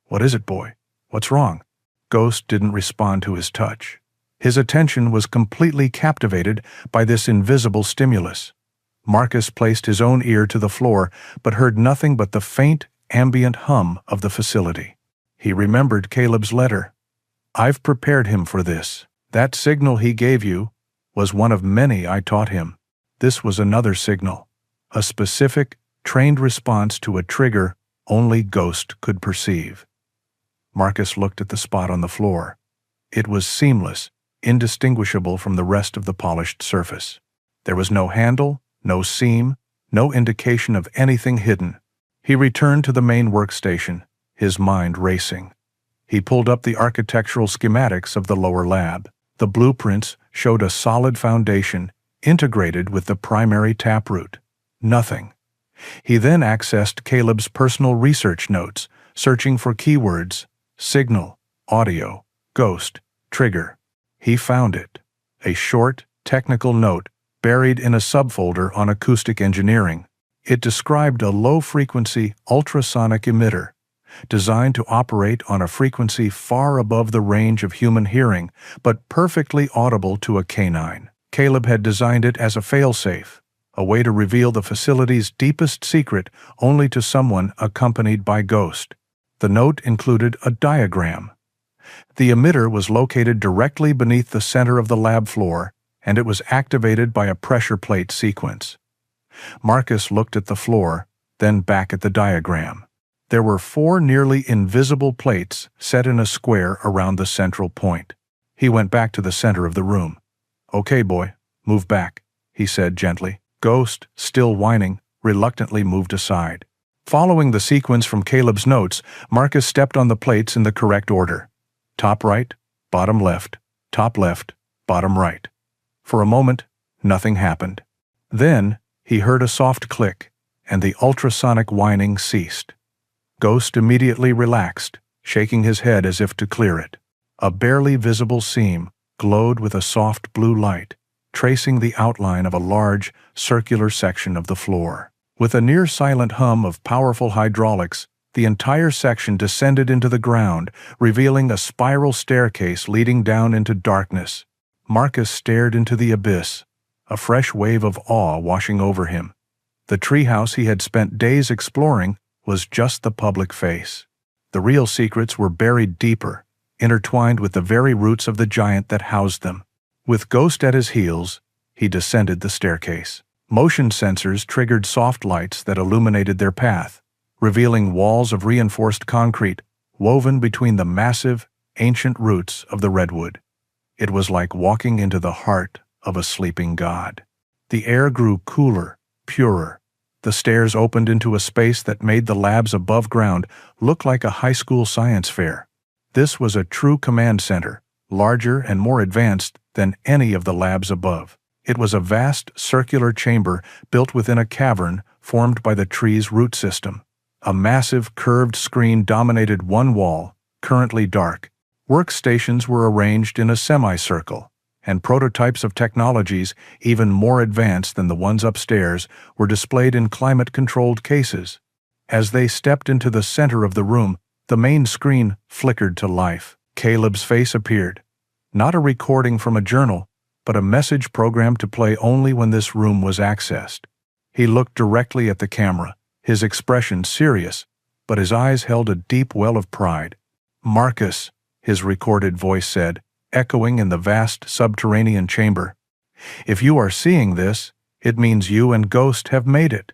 "What is it, boy? What's wrong?" Ghost didn't respond to his touch. His attention was completely captivated by this invisible stimulus. Marcus placed his own ear to the floor, but heard nothing but the faint, ambient hum of the facility. He remembered Caleb's letter. "I've prepared him for this. That signal he gave you was one of many I taught him." This was another signal, a specific, trained response to a trigger only Ghost could perceive. Marcus looked at the spot on the floor. It was seamless, indistinguishable from the rest of the polished surface. There was no handle, no seam, no indication of anything hidden. He returned to the main workstation, his mind racing. He pulled up the architectural schematics of the lower lab. The blueprints showed a solid foundation integrated with the primary taproot. Nothing. He then accessed Caleb's personal research notes, searching for keywords: signal, audio, ghost, trigger. He found it. A short, technical note buried in a subfolder on acoustic engineering. It described a low-frequency ultrasonic emitter, designed to operate on a frequency far above the range of human hearing, but perfectly audible to a canine. Caleb had designed it as a failsafe, a way to reveal the facility's deepest secret only to someone accompanied by Ghost. The note included a diagram. The emitter was located directly beneath the center of the lab floor, and it was activated by a pressure plate sequence. Marcus looked at the floor, then back at the diagram. There were 4 nearly invisible plates set in a square around the central point. He went back to the center of the room. "Okay, boy, move back," he said gently. Ghost, still whining, reluctantly moved aside. Following the sequence from Caleb's notes, Marcus stepped on the plates in the correct order. Top right, bottom left, top left, bottom right. For a moment, nothing happened. Then, he heard a soft click, and the ultrasonic whining ceased. Ghost immediately relaxed, shaking his head as if to clear it. A barely visible seam glowed with a soft blue light, tracing the outline of a large, circular section of the floor. With a near-silent hum of powerful hydraulics, the entire section descended into the ground, revealing a spiral staircase leading down into darkness. Marcus stared into the abyss, a fresh wave of awe washing over him. The treehouse he had spent days exploring was just the public face. The real secrets were buried deeper, intertwined with the very roots of the giant that housed them. With Ghost at his heels, he descended the staircase. Motion sensors triggered soft lights that illuminated their path, revealing walls of reinforced concrete woven between the massive, ancient roots of the redwood. It was like walking into the heart of a sleeping god. The air grew cooler, purer. The stairs opened into a space that made the labs above ground look like a high school science fair. This was a true command center, larger and more advanced than any of the labs above. It was a vast circular chamber built within a cavern formed by the tree's root system. A massive curved screen dominated one wall, currently dark. Workstations were arranged in a semicircle, and prototypes of technologies even more advanced than the ones upstairs were displayed in climate-controlled cases. As they stepped into the center of the room, the main screen flickered to life. Caleb's face appeared. Not a recording from a journal, but a message programmed to play only when this room was accessed. He looked directly at the camera, his expression serious, but his eyes held a deep well of pride. "Marcus," his recorded voice said, echoing in the vast subterranean chamber. "If you are seeing this, it means you and Ghost have made it.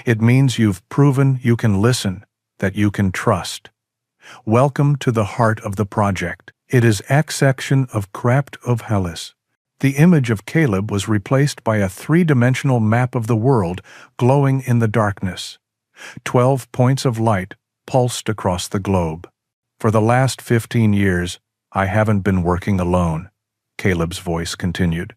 It means you've proven you can listen, that you can trust. Welcome to the heart of the project. It is X-section of Craft of Hellas." The image of Caleb was replaced by a 3-dimensional map of the world glowing in the darkness. 12 points of light pulsed across the globe. "For the last 15 years, I haven't been working alone," Caleb's voice continued.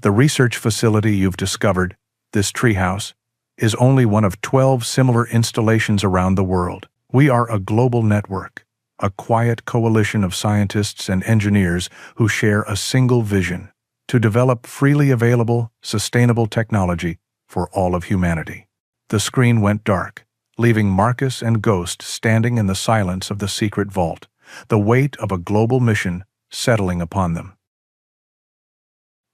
"The research facility you've discovered, this treehouse, is only one of 12 similar installations around the world. We are a global network, a quiet coalition of scientists and engineers who share a single vision: to develop freely available, sustainable technology for all of humanity." The screen went dark, leaving Marcus and Ghost standing in the silence of the secret vault, the weight of a global mission settling upon them.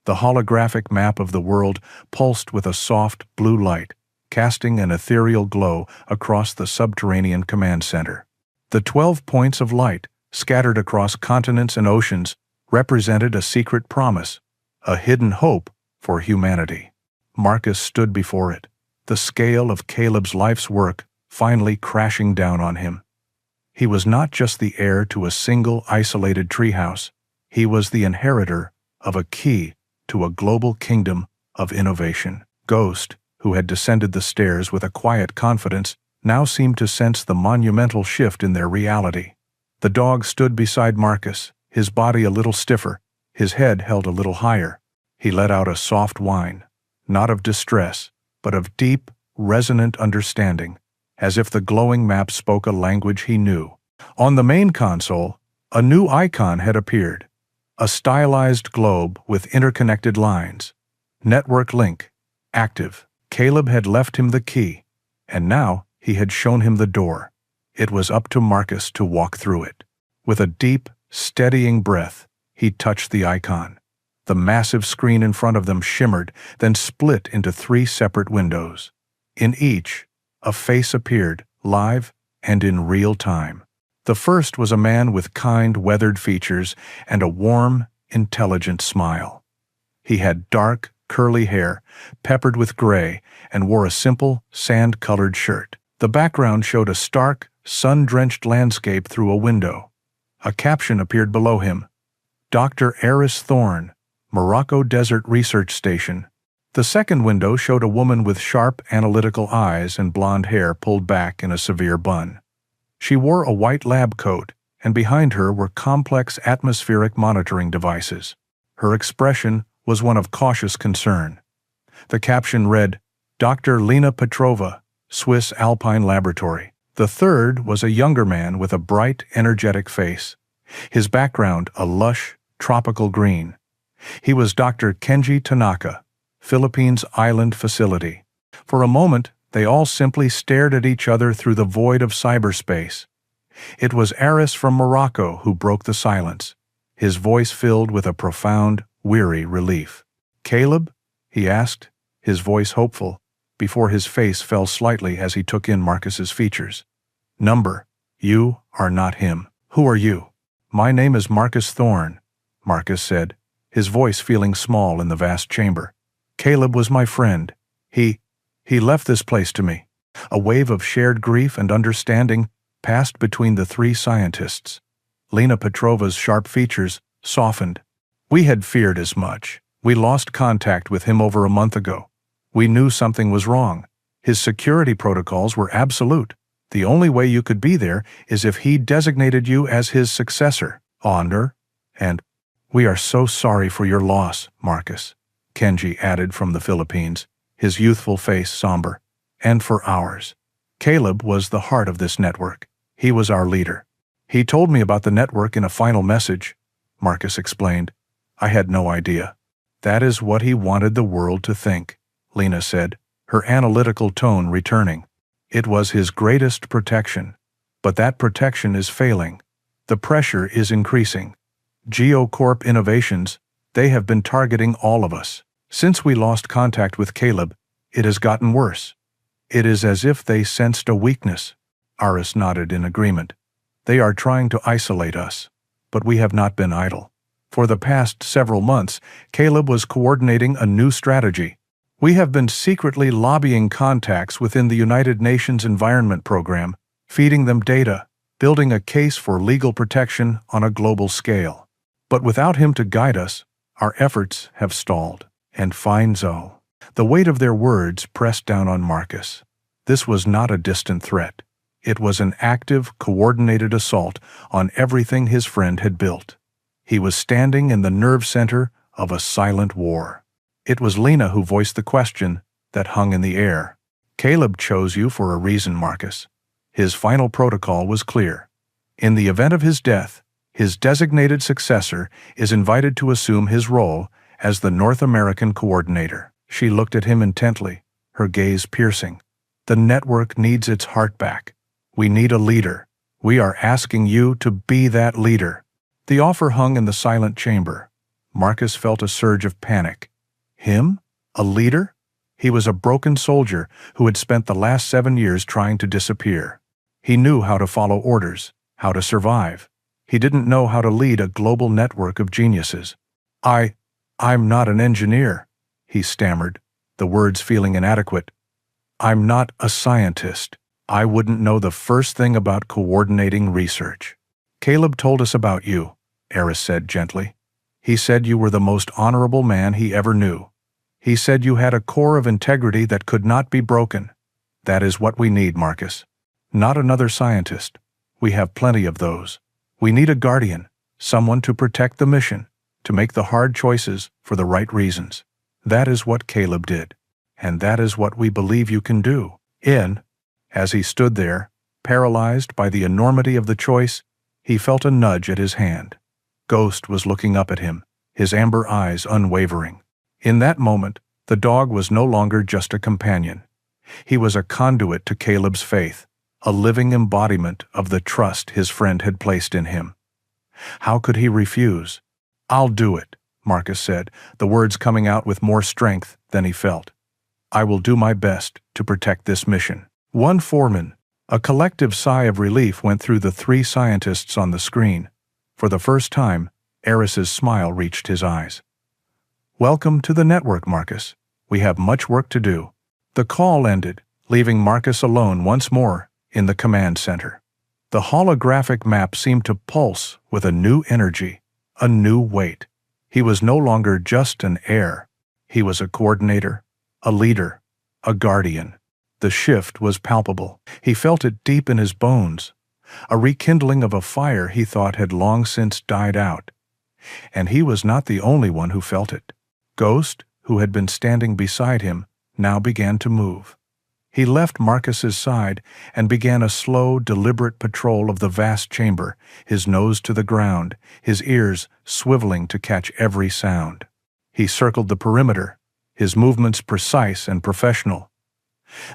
The holographic map of the world pulsed with a soft blue light, casting an ethereal glow across the subterranean command center. The 12 points of light, scattered across continents and oceans, represented a secret promise, a hidden hope for humanity. Marcus stood before it, the scale of Caleb's life's work finally crashing down on him. He was not just the heir to a single isolated treehouse, he was the inheritor of a key to a global kingdom of innovation. Ghost, who had descended the stairs with a quiet confidence, now seemed to sense the monumental shift in their reality. The dog stood beside Marcus, his body a little stiffer, his head held a little higher. He let out a soft whine, not of distress, but of deep, resonant understanding, as if the glowing map spoke a language he knew. On the main console, a new icon had appeared, a stylized globe with interconnected lines. Network link, active. Caleb had left him the key, and now he had shown him the door. It was up to Marcus to walk through it. With a deep, steadying breath, he touched the icon. The massive screen in front of them shimmered, then split into 3 separate windows. In each, a face appeared, live and in real time. The first was a man with kind, weathered features and a warm, intelligent smile. He had dark, curly hair, peppered with gray, and wore a simple, sand-colored shirt. The background showed a stark, sun-drenched landscape through a window. A caption appeared below him: Dr. Eris Thorne, Morocco Desert Research Station. The second window showed a woman with sharp, analytical eyes and blonde hair pulled back in a severe bun. She wore a white lab coat, and behind her were complex atmospheric monitoring devices. Her expression was one of cautious concern. The caption read, Dr. Lena Petrova, Swiss Alpine Laboratory. The third was a younger man with a bright, energetic face. His background a lush, tropical green. He was Dr. Kenji Tanaka, Philippines Island Facility. For a moment, they all simply stared at each other through the void of cyberspace. It was Eris from Morocco who broke the silence, his voice filled with a profound, weary relief. Caleb? He asked, his voice hopeful, before his face fell slightly as he took in Marcus's features. Number, you are not him. Who are you? My name is Marcus Thorne, Marcus said, his voice feeling small in the vast chamber. Caleb was my friend. He left this place to me. A wave of shared grief and understanding passed between the three scientists. Lena Petrova's sharp features softened. We had feared as much. We lost contact with him over a month ago. We knew something was wrong. His security protocols were absolute. The only way you could be there is if he designated you as his successor, honor, and we are so sorry for your loss, Marcus, Kenji added from the Philippines, his youthful face somber, and for ours. Caleb was the heart of this network. He was our leader. He told me about the network in a final message, Marcus explained. I had no idea. That is what he wanted the world to think, Lena said, her analytical tone returning. It was his greatest protection. But that protection is failing. The pressure is increasing. GeoCorp Innovations, they have been targeting all of us. Since we lost contact with Caleb, it has gotten worse. It is as if they sensed a weakness. Aris nodded in agreement. They are trying to isolate us. But we have not been idle. For the past several months, Caleb was coordinating a new strategy. We have been secretly lobbying contacts within the United Nations Environment Program, feeding them data, building a case for legal protection on a global scale. But without him to guide us, our efforts have stalled. And fine Zoe. The weight of their words pressed down on Marcus. This was not a distant threat. It was an active, coordinated assault on everything his friend had built. He was standing in the nerve center of a silent war. It was Lena who voiced the question that hung in the air. Caleb chose you for a reason, Marcus. His final protocol was clear. In the event of his death, his designated successor is invited to assume his role as the North American coordinator. She looked at him intently, her gaze piercing. The network needs its heart back. We need a leader. We are asking you to be that leader. The offer hung in the silent chamber. Marcus felt a surge of panic. Him? A leader? He was a broken soldier who had spent the last 7 years trying to disappear. He knew how to follow orders, how to survive. He didn't know how to lead a global network of geniuses. I'm not an engineer, he stammered, the words feeling inadequate. I'm not a scientist. I wouldn't know the first thing about coordinating research. Caleb told us about you, Eris said gently. He said you were the most honorable man he ever knew. He said you had a core of integrity that could not be broken. That is what we need, Marcus. Not another scientist. We have plenty of those. We need a guardian, someone to protect the mission, to make the hard choices for the right reasons. That is what Caleb did. And that is what we believe you can do. As he stood there, paralyzed by the enormity of the choice, he felt a nudge at his hand. Ghost was looking up at him, his amber eyes unwavering. In that moment, the dog was no longer just a companion. He was a conduit to Caleb's faith, a living embodiment of the trust his friend had placed in him. How could he refuse? I'll do it, Marcus said, the words coming out with more strength than he felt. I will do my best to protect this mission. One foreman, A collective sigh of relief went through the three scientists on the screen. For the first time, Eris's smile reached his eyes. "Welcome to the network, Marcus. We have much work to do." The call ended, leaving Marcus alone once more in the command center. The holographic map seemed to pulse with a new energy, a new weight. He was no longer just an heir. He was a coordinator, a leader, a guardian. The shift was palpable. He felt it deep in his bones, a rekindling of a fire he thought had long since died out. And he was not the only one who felt it. Ghost, who had been standing beside him, now began to move. He left Marcus's side and began a slow, deliberate patrol of the vast chamber, his nose to the ground, his ears swiveling to catch every sound. He circled the perimeter, his movements precise and professional.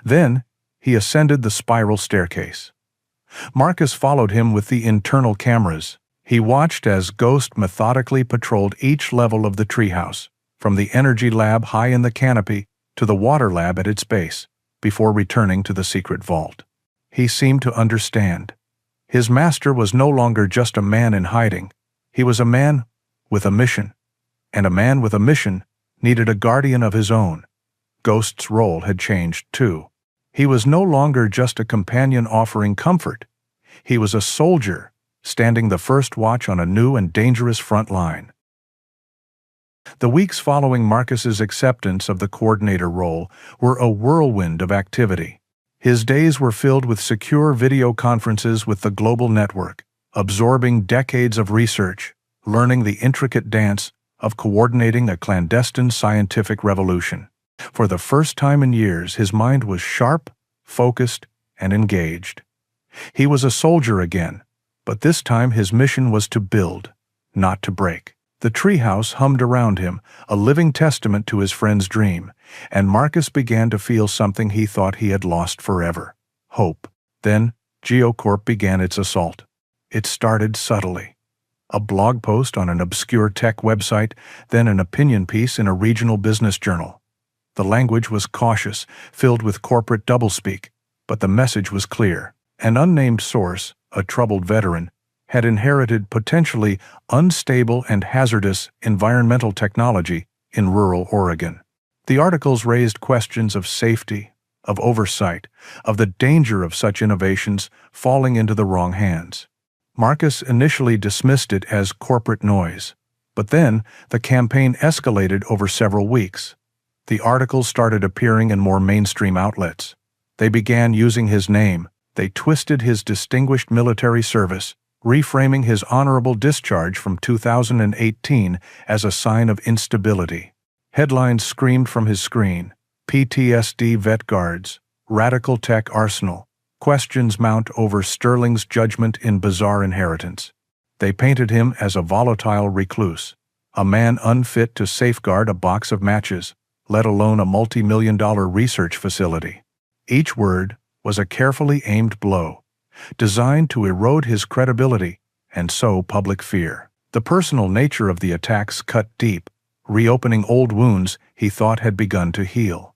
Then, he ascended the spiral staircase. Marcus followed him with the internal cameras. He watched as Ghost methodically patrolled each level of the treehouse, from the energy lab high in the canopy to the water lab at its base, before returning to the secret vault. He seemed to understand. His master was no longer just a man in hiding. He was a man with a mission. And a man with a mission needed a guardian of his own. Ghost's role had changed, too. He was no longer just a companion offering comfort. He was a soldier, standing the first watch on a new and dangerous front line. The weeks following Marcus's acceptance of the coordinator role were a whirlwind of activity. His days were filled with secure video conferences with the global network, absorbing decades of research, learning the intricate dance of coordinating a clandestine scientific revolution. For the first time in years, his mind was sharp, focused, and engaged. He was a soldier again, but this time his mission was to build, not to break. The treehouse hummed around him, a living testament to his friend's dream, and Marcus began to feel something he thought he had lost forever: hope. Then, GeoCorp began its assault. It started subtly. A blog post on an obscure tech website, then an opinion piece in a regional business journal. The language was cautious, filled with corporate doublespeak, but the message was clear. An unnamed source, a troubled veteran, had inherited potentially unstable and hazardous environmental technology in rural Oregon. The articles raised questions of safety, of oversight, of the danger of such innovations falling into the wrong hands. Marcus initially dismissed it as corporate noise, but then the campaign escalated over several weeks. The articles started appearing in more mainstream outlets. They began using his name. They twisted his distinguished military service, reframing his honorable discharge from 2018 as a sign of instability. Headlines screamed from his screen: PTSD vet guards, radical tech arsenal, questions mount over Sterling's judgment in bizarre inheritance. They painted him as a volatile recluse, a man unfit to safeguard a box of matches, let alone a multi-million-dollar research facility. Each word was a carefully aimed blow, designed to erode his credibility and sow public fear. The personal nature of the attacks cut deep, reopening old wounds he thought had begun to heal.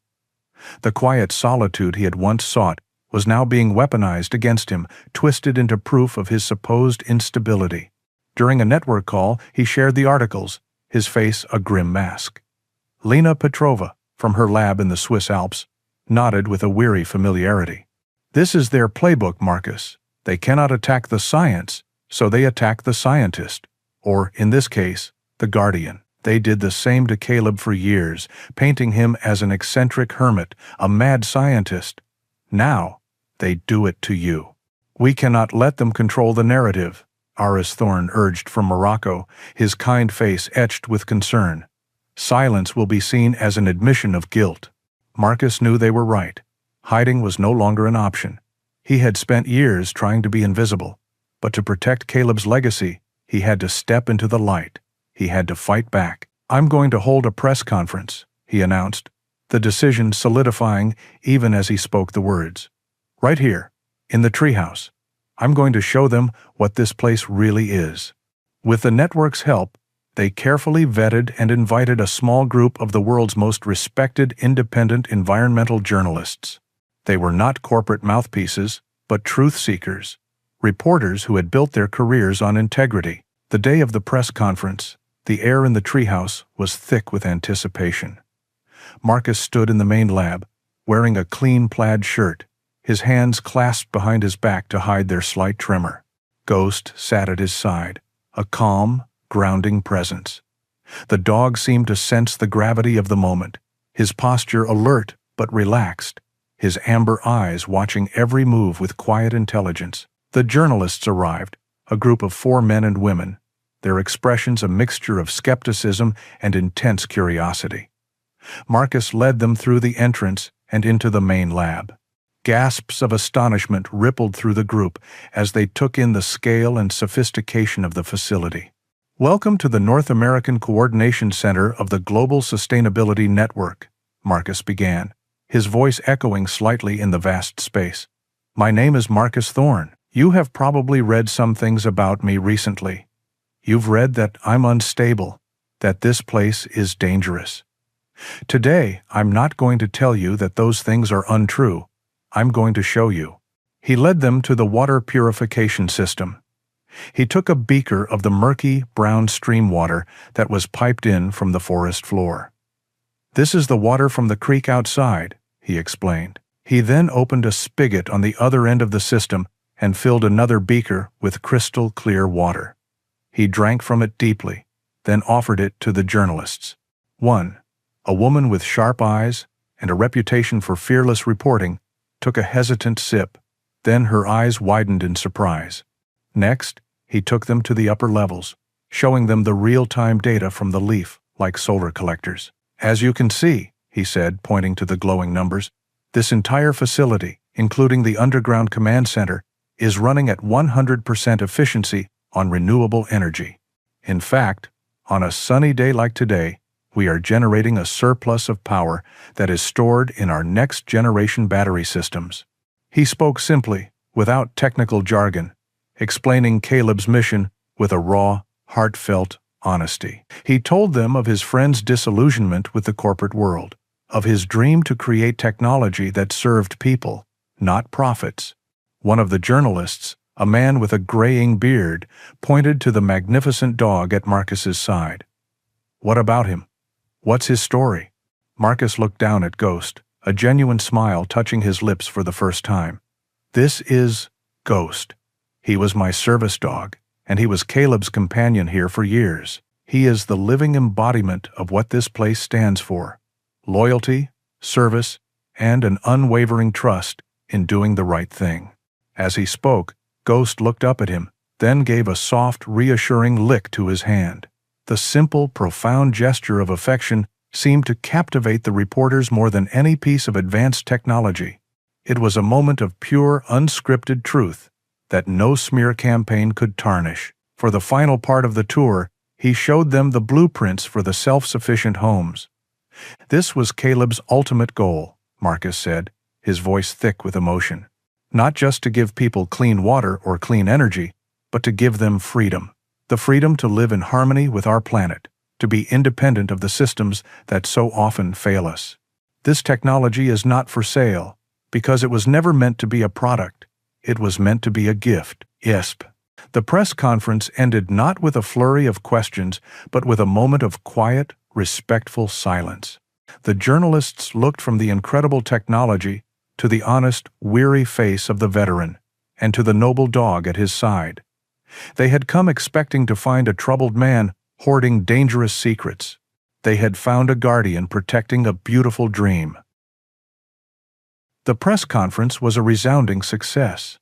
The quiet solitude he had once sought was now being weaponized against him, twisted into proof of his supposed instability. During a network call, he shared the articles, his face a grim mask. Lena Petrova, from her lab in the Swiss Alps, nodded with a weary familiarity. "This is their playbook, Marcus. They cannot attack the science, so they attack the scientist, or, in this case, the guardian. They did the same to Caleb for years, painting him as an eccentric hermit, a mad scientist. Now, they do it to you. We cannot let them control the narrative," Aris Thorne urged from Morocco, his kind face etched with concern. "Silence will be seen as an admission of guilt." Marcus knew they were right. Hiding was no longer an option. He had spent years trying to be invisible, but to protect Caleb's legacy, he had to step into the light. He had to fight back. "I'm going to hold a press conference," he announced, the decision solidifying even as he spoke the words. "Right here, in the treehouse. I'm going to show them what this place really is." With the network's help, they carefully vetted and invited a small group of the world's most respected independent environmental journalists. They were not corporate mouthpieces, but truth seekers, reporters who had built their careers on integrity. The day of the press conference, the air in the treehouse was thick with anticipation. Marcus stood in the main lab, wearing a clean plaid shirt, his hands clasped behind his back to hide their slight tremor. Ghost sat at his side, a calm, grounding presence. The dog seemed to sense the gravity of the moment, his posture alert but relaxed, his amber eyes watching every move with quiet intelligence. The journalists arrived, a group of 4 men and women, their expressions a mixture of skepticism and intense curiosity. Marcus led them through the entrance and into the main lab. Gasps of astonishment rippled through the group as they took in the scale and sophistication of the facility. "Welcome to the North American Coordination Center of the Global Sustainability Network," Marcus began, his voice echoing slightly in the vast space. "My name is Marcus Thorne. You have probably read some things about me recently. You've read that I'm unstable, that this place is dangerous. Today, I'm not going to tell you that those things are untrue. I'm going to show you." He led them to the water purification system. He took a beaker of the murky, brown stream water that was piped in from the forest floor. "This is the water from the creek outside," he explained. He then opened a spigot on the other end of the system and filled another beaker with crystal clear water. He drank from it deeply, then offered it to the journalists. One, a woman with sharp eyes and a reputation for fearless reporting, took a hesitant sip, then her eyes widened in surprise. Next, he took them to the upper levels, showing them the real-time data from the leaf, like solar collectors. "As you can see," he said, pointing to the glowing numbers, "this entire facility, including the underground command center, is running at 100% efficiency on renewable energy. In fact, on a sunny day like today, we are generating a surplus of power that is stored in our next-generation battery systems." He spoke simply, without technical jargon, explaining Caleb's mission with a raw, heartfelt honesty. He told them of his friend's disillusionment with the corporate world, of his dream to create technology that served people, not profits. One of the journalists, a man with a graying beard, pointed to the magnificent dog at Marcus's side. "What about him? What's his story?" Marcus looked down at Ghost, a genuine smile touching his lips for the first time. "This is Ghost. He was my service dog, and he was Caleb's companion here for years. He is the living embodiment of what this place stands for: loyalty, service, and an unwavering trust in doing the right thing." As he spoke, Ghost looked up at him, then gave a soft, reassuring lick to his hand. The simple, profound gesture of affection seemed to captivate the reporters more than any piece of advanced technology. It was a moment of pure, unscripted truth that no smear campaign could tarnish. For the final part of the tour, he showed them the blueprints for the self-sufficient homes. "This was Caleb's ultimate goal," Marcus said, his voice thick with emotion. "Not just to give people clean water or clean energy, but to give them freedom. The freedom to live in harmony with our planet, to be independent of the systems that so often fail us. This technology is not for sale, because it was never meant to be a product. It was meant to be a gift." ISP. The press conference ended not with a flurry of questions, but with a moment of quiet, respectful silence. The journalists looked from the incredible technology to the honest, weary face of the veteran, and to the noble dog at his side. They had come expecting to find a troubled man hoarding dangerous secrets. They had found a guardian protecting a beautiful dream. The press conference was a resounding success.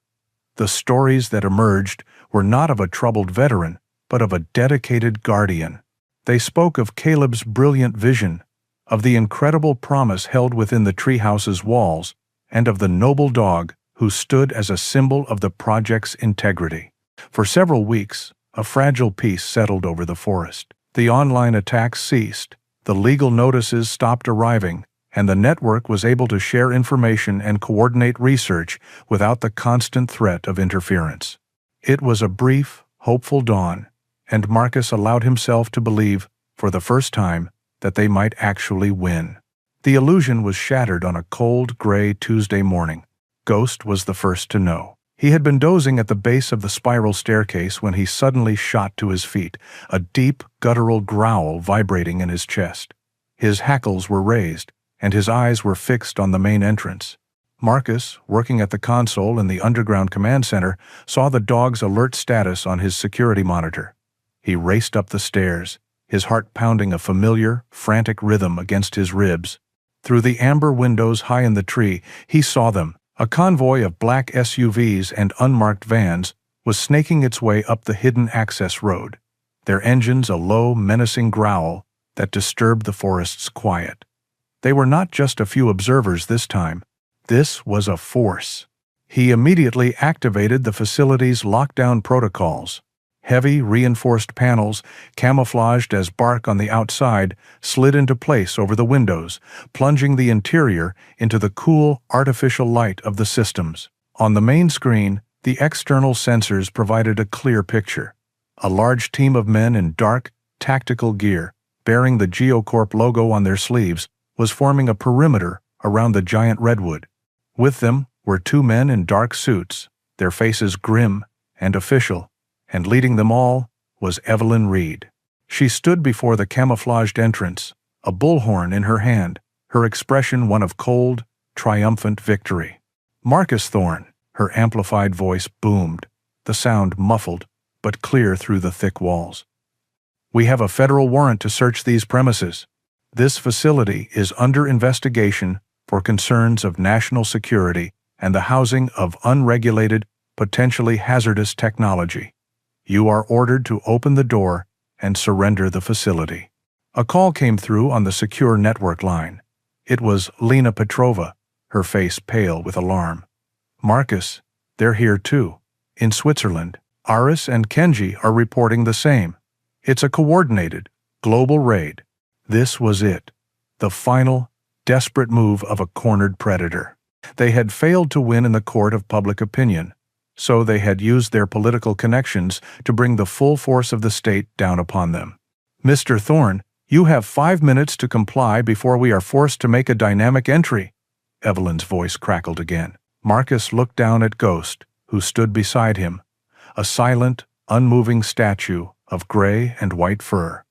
The stories that emerged were not of a troubled veteran, but of a dedicated guardian. They spoke of Caleb's brilliant vision, of the incredible promise held within the treehouse's walls, and of the noble dog who stood as a symbol of the project's integrity. For several weeks, a fragile peace settled over the forest. The online attacks ceased, the legal notices stopped arriving, and the network was able to share information and coordinate research without the constant threat of interference. It was a brief, hopeful dawn, and Marcus allowed himself to believe, for the first time, that they might actually win. The illusion was shattered on a cold, gray Tuesday morning. Ghost was the first to know. He had been dozing at the base of the spiral staircase when he suddenly shot to his feet, a deep, guttural growl vibrating in his chest. His hackles were raised, and his eyes were fixed on the main entrance. Marcus, working at the console in the underground command center, saw the dog's alert status on his security monitor. He raced up the stairs, his heart pounding a familiar, frantic rhythm against his ribs. Through the amber windows high in the tree, he saw them. A convoy of black SUVs and unmarked vans was snaking its way up the hidden access road, their engines a low, menacing growl that disturbed the forest's quiet. They were not just a few observers this time. This was a force. He immediately activated the facility's lockdown protocols. Heavy, reinforced panels, camouflaged as bark on the outside, slid into place over the windows, plunging the interior into the cool, artificial light of the systems. On the main screen, the external sensors provided a clear picture. A large team of men in dark, tactical gear, bearing the GeoCorp logo on their sleeves, was forming a perimeter around the giant redwood. With them were two men in dark suits, their faces grim and official, and leading them all was Evelyn Reed. She stood before the camouflaged entrance, a bullhorn in her hand, her expression one of cold, triumphant victory. "Marcus Thorne," her amplified voice boomed, the sound muffled but clear through the thick walls. "We have a federal warrant to search these premises. This facility is under investigation for concerns of national security and the housing of unregulated, potentially hazardous technology. You are ordered to open the door and surrender the facility." A call came through on the secure network line. It was Lena Petrova, her face pale with alarm. "Marcus, they're here too. In Switzerland. Aris and Kenji are reporting the same. It's a coordinated, global raid." This was it. The final, desperate move of a cornered predator. They had failed to win in the court of public opinion, so they had used their political connections to bring the full force of the state down upon them. "Mr. Thorne, you have 5 minutes to comply before we are forced to make a dynamic entry." Evelyn's voice crackled again. Marcus looked down at Ghost, who stood beside him, a silent, unmoving statue of gray and white fur.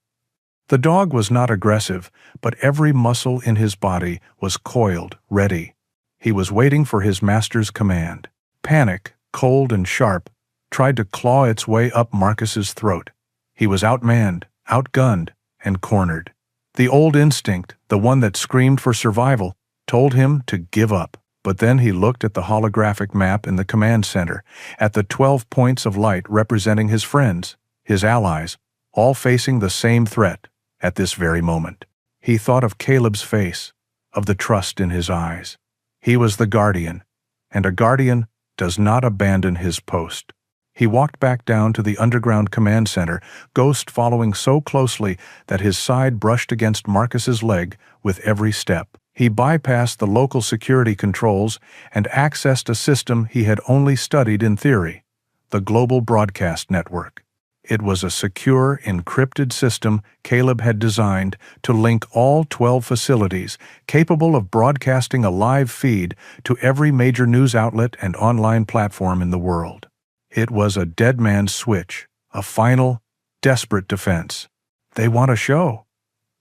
The dog was not aggressive, but every muscle in his body was coiled, ready. He was waiting for his master's command. Panic, cold and sharp, tried to claw its way up Marcus's throat. He was outmanned, outgunned, and cornered. The old instinct, the one that screamed for survival, told him to give up. But then he looked at the holographic map in the command center, at the 12 points of light representing his friends, his allies, all facing the same threat at this very moment. He thought of Caleb's face, of the trust in his eyes. He was the guardian, and a guardian does not abandon his post. He walked back down to the underground command center, Ghost following so closely that his side brushed against Marcus's leg with every step. He bypassed the local security controls and accessed a system he had only studied in theory, the Global Broadcast Network. It was a secure, encrypted system Caleb had designed to link all 12 facilities, capable of broadcasting a live feed to every major news outlet and online platform in the world. It was a dead man's switch, a final, desperate defense. "They want a show,"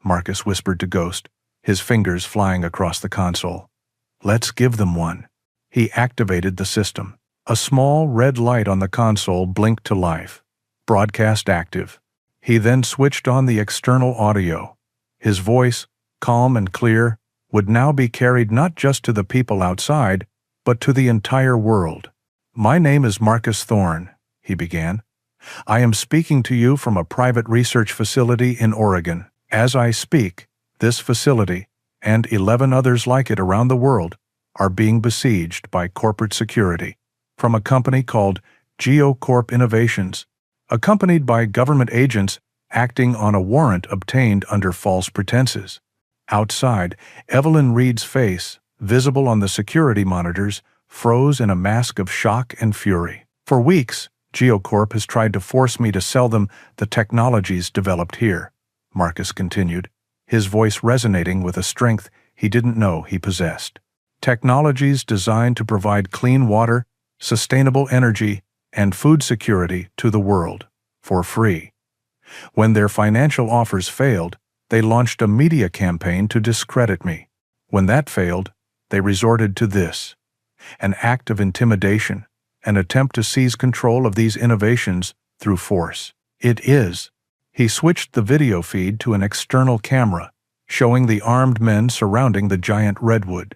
Marcus whispered to Ghost, his fingers flying across the console. "Let's give them one." He activated the system. A small red light on the console blinked to life. Broadcast active. He then switched on the external audio. His voice, calm and clear, would now be carried not just to the people outside, but to the entire world. "My name is Marcus Thorne," he began. "I am speaking to you from a private research facility in Oregon. As I speak, this facility, and 11 others like it around the world, are being besieged by corporate security from a company called GeoCorp Innovations, accompanied by government agents acting on a warrant obtained under false pretenses." Outside, Evelyn Reed's face, visible on the security monitors, froze in a mask of shock and fury. "For weeks, GeoCorp has tried to force me to sell them the technologies developed here," Marcus continued, his voice resonating with a strength he didn't know he possessed. technologies designed to provide clean water, sustainable energy, and food security to the world, for free. When their financial offers failed, they launched a media campaign to discredit me. When that failed, they resorted to this: an act of intimidation, an attempt to seize control of these innovations through force. It is. He switched the video feed to an external camera, showing the armed men surrounding the giant redwood.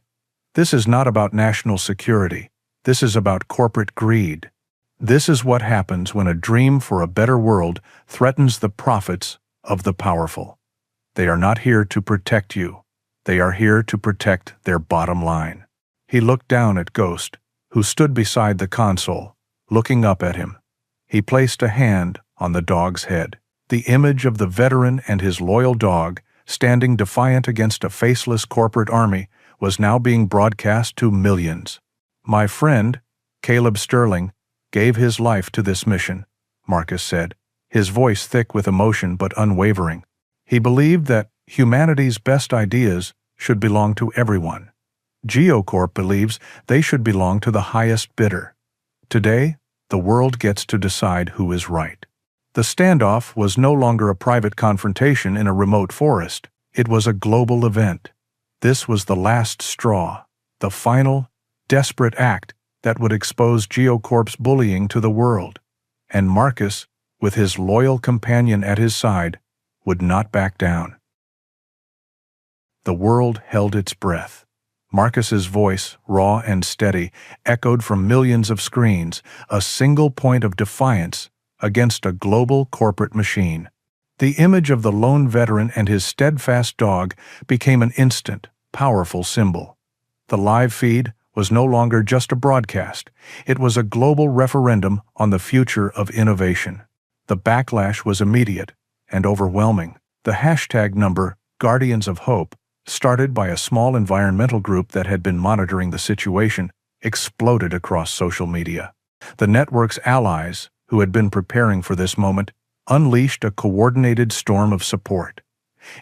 This is not about national security. This is about corporate greed. This is what happens when a dream for a better world threatens the profits of the powerful. They are not here to protect you. They are here to protect their bottom line. He looked down at Ghost, who stood beside the console, looking up at him. He placed a hand on the dog's head. The image of the veteran and his loyal dog, standing defiant against a faceless corporate army, was now being broadcast to millions. "My friend, Caleb Sterling, gave his life to this mission," Marcus said, his voice thick with emotion but unwavering. He believed that humanity's best ideas should belong to everyone. GeoCorp believes they should belong to the highest bidder. Today, the world gets to decide who is right. The standoff was no longer a private confrontation in a remote forest. It was a global event. This was the last straw, the final, desperate act that would expose GeoCorp's bullying to the world. And Marcus, with his loyal companion at his side, would not back down. The world held its breath. Marcus's voice, raw and steady, echoed from millions of screens, a single point of defiance against a global corporate machine. The image of the lone veteran and his steadfast dog became an instant, powerful symbol. The live feed was no longer just a broadcast. It was a global referendum on the future of innovation. The backlash was immediate and overwhelming. The hashtag number, Guardians of Hope, started by a small environmental group that had been monitoring the situation, exploded across social media. The network's allies, who had been preparing for this moment, unleashed a coordinated storm of support.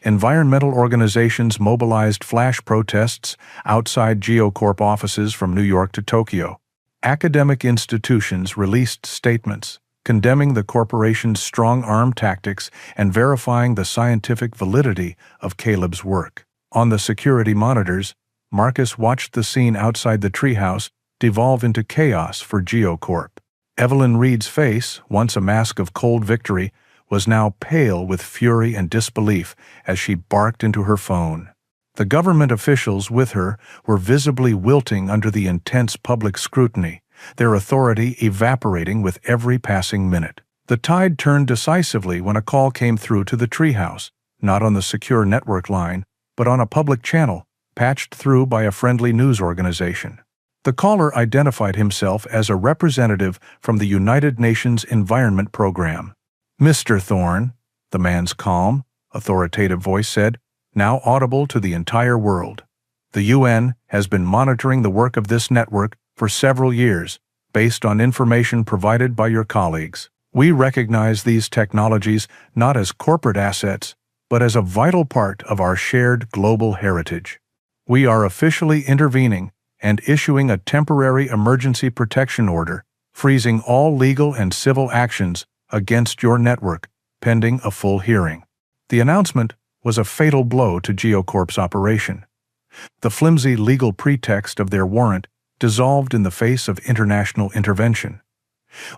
Environmental organizations mobilized flash protests outside GeoCorp offices from New York to Tokyo. Academic institutions released statements condemning the corporation's strong-arm tactics and verifying the scientific validity of Caleb's work. On the security monitors, Marcus watched the scene outside the treehouse devolve into chaos for GeoCorp. Evelyn Reed's face, once a mask of cold victory, was now pale with fury and disbelief as she barked into her phone. The government officials with her were visibly wilting under the intense public scrutiny, their authority evaporating with every passing minute. The tide turned decisively when a call came through to the treehouse, not on the secure network line, but on a public channel, patched through by a friendly news organization. The caller identified himself as a representative from the United Nations Environment Program. "Mr. Thorne," the man's calm, authoritative voice said, now audible to the entire world. "The UN has been monitoring the work of this network for several years, based on information provided by your colleagues. We recognize these technologies not as corporate assets, but as a vital part of our shared global heritage. We are officially intervening and issuing a temporary emergency protection order, freezing all legal and civil actions against your network, pending a full hearing." The announcement was a fatal blow to GeoCorp's operation. The flimsy legal pretext of their warrant dissolved in the face of international intervention.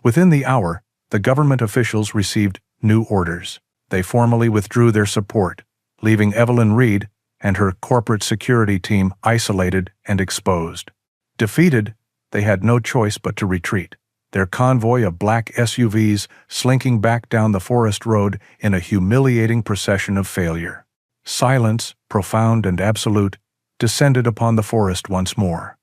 Within the hour, the government officials received new orders. They formally withdrew their support, leaving Evelyn Reed and her corporate security team isolated and exposed. Defeated, they had no choice but to retreat, their convoy of black SUVs slinking back down the forest road in a humiliating procession of failure. Silence, profound and absolute, descended upon the forest once more.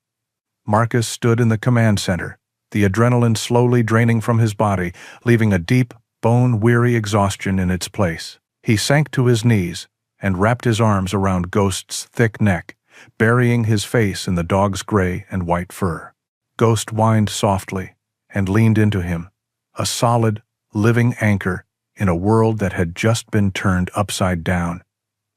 Marcus stood in the command center, the adrenaline slowly draining from his body, leaving a deep, bone-weary exhaustion in its place. He sank to his knees and wrapped his arms around Ghost's thick neck, burying his face in the dog's gray and white fur. Ghost whined softly and leaned into him, a solid, living anchor in a world that had just been turned upside down.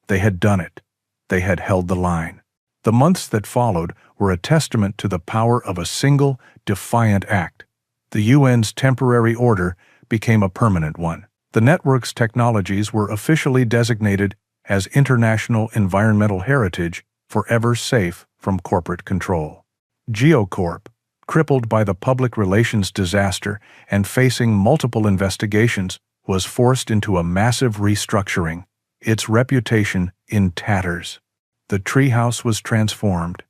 They had done it. They had held the line. The months that followed were a testament to the power of a single, defiant act. The UN's temporary order became a permanent one. The network's technologies were officially designated as International Environmental Heritage, forever safe from corporate control. GeoCorp, crippled by the public relations disaster and facing multiple investigations, was forced into a massive restructuring, its reputation in tatters. The treehouse was transformed.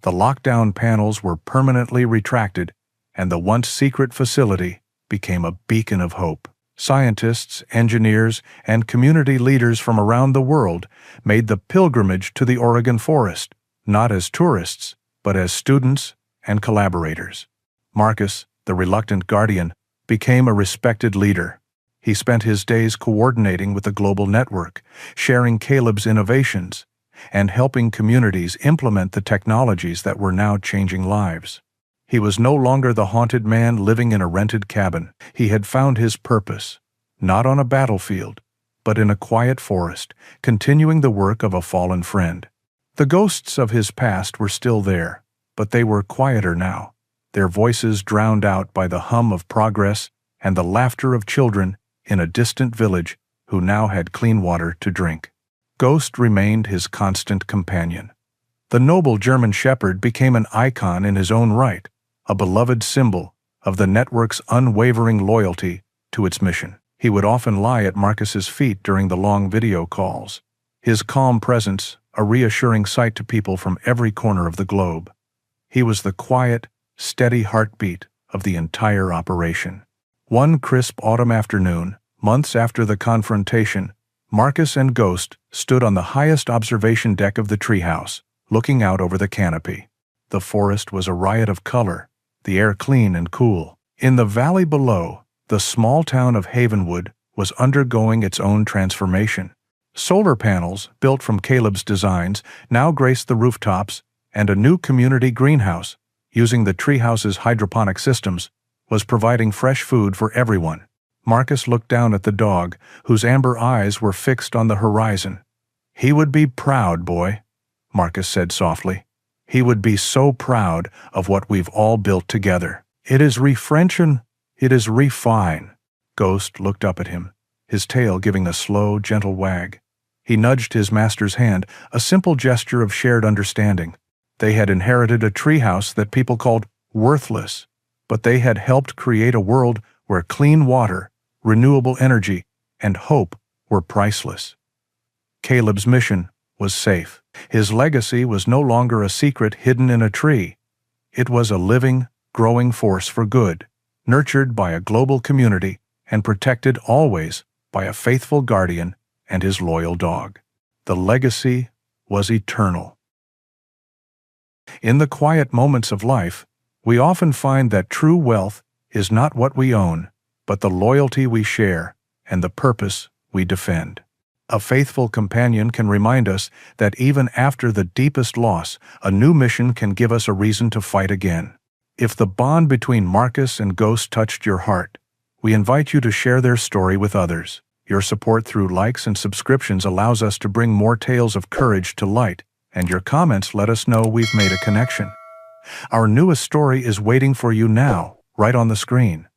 The lockdown panels were permanently retracted, and the once secret facility became a beacon of hope. Scientists, engineers, and community leaders from around the world made the pilgrimage to the Oregon forest, not as tourists, but as students and collaborators. Marcus, the reluctant guardian, became a respected leader. He spent his days coordinating with the global network, sharing Caleb's innovations, and helping communities implement the technologies that were now changing lives. He was no longer the haunted man living in a rented cabin. He had found his purpose, not on a battlefield, but in a quiet forest, continuing the work of a fallen friend. The ghosts of his past were still there, but they were quieter now, their voices drowned out by the hum of progress and the laughter of children in a distant village who now had clean water to drink. Ghost remained his constant companion. The noble German Shepherd became an icon in his own right, a beloved symbol of the network's unwavering loyalty to its mission. He would often lie at Marcus's feet during the long video calls, his calm presence a reassuring sight to people from every corner of the globe. He was the quiet, steady heartbeat of the entire operation. One crisp autumn afternoon, months after the confrontation, Marcus and Ghost stood on the highest observation deck of the treehouse, looking out over the canopy. The forest was a riot of color, the air clean and cool. In the valley below, the small town of Havenwood was undergoing its own transformation. Solar panels, built from Caleb's designs, now graced the rooftops, and a new community greenhouse, using the treehouse's hydroponic systems, was providing fresh food for everyone. Marcus looked down at the dog, whose amber eyes were fixed on the horizon. "He would be proud, boy," Marcus said softly. "He would be so proud of what we've all built together. It is refreshin', it is refine." Ghost looked up at him, his tail giving a slow, gentle wag. He nudged his master's hand, a simple gesture of shared understanding. They had inherited a treehouse that people called worthless, but they had helped create a world where clean water, renewable energy, and hope were priceless. Caleb's mission was safe. His legacy was no longer a secret hidden in a tree. It was a living, growing force for good, nurtured by a global community and protected always by a faithful guardian and his loyal dog. The legacy was eternal. In the quiet moments of life, we often find that true wealth is not what we own, but the loyalty we share and the purpose we defend. A faithful companion can remind us that even after the deepest loss, a new mission can give us a reason to fight again. If the bond between Marcus and Ghost touched your heart, we invite you to share their story with others. Your support through likes and subscriptions allows us to bring more tales of courage to light, and your comments let us know we've made a connection. Our newest story is waiting for you now, right on the screen.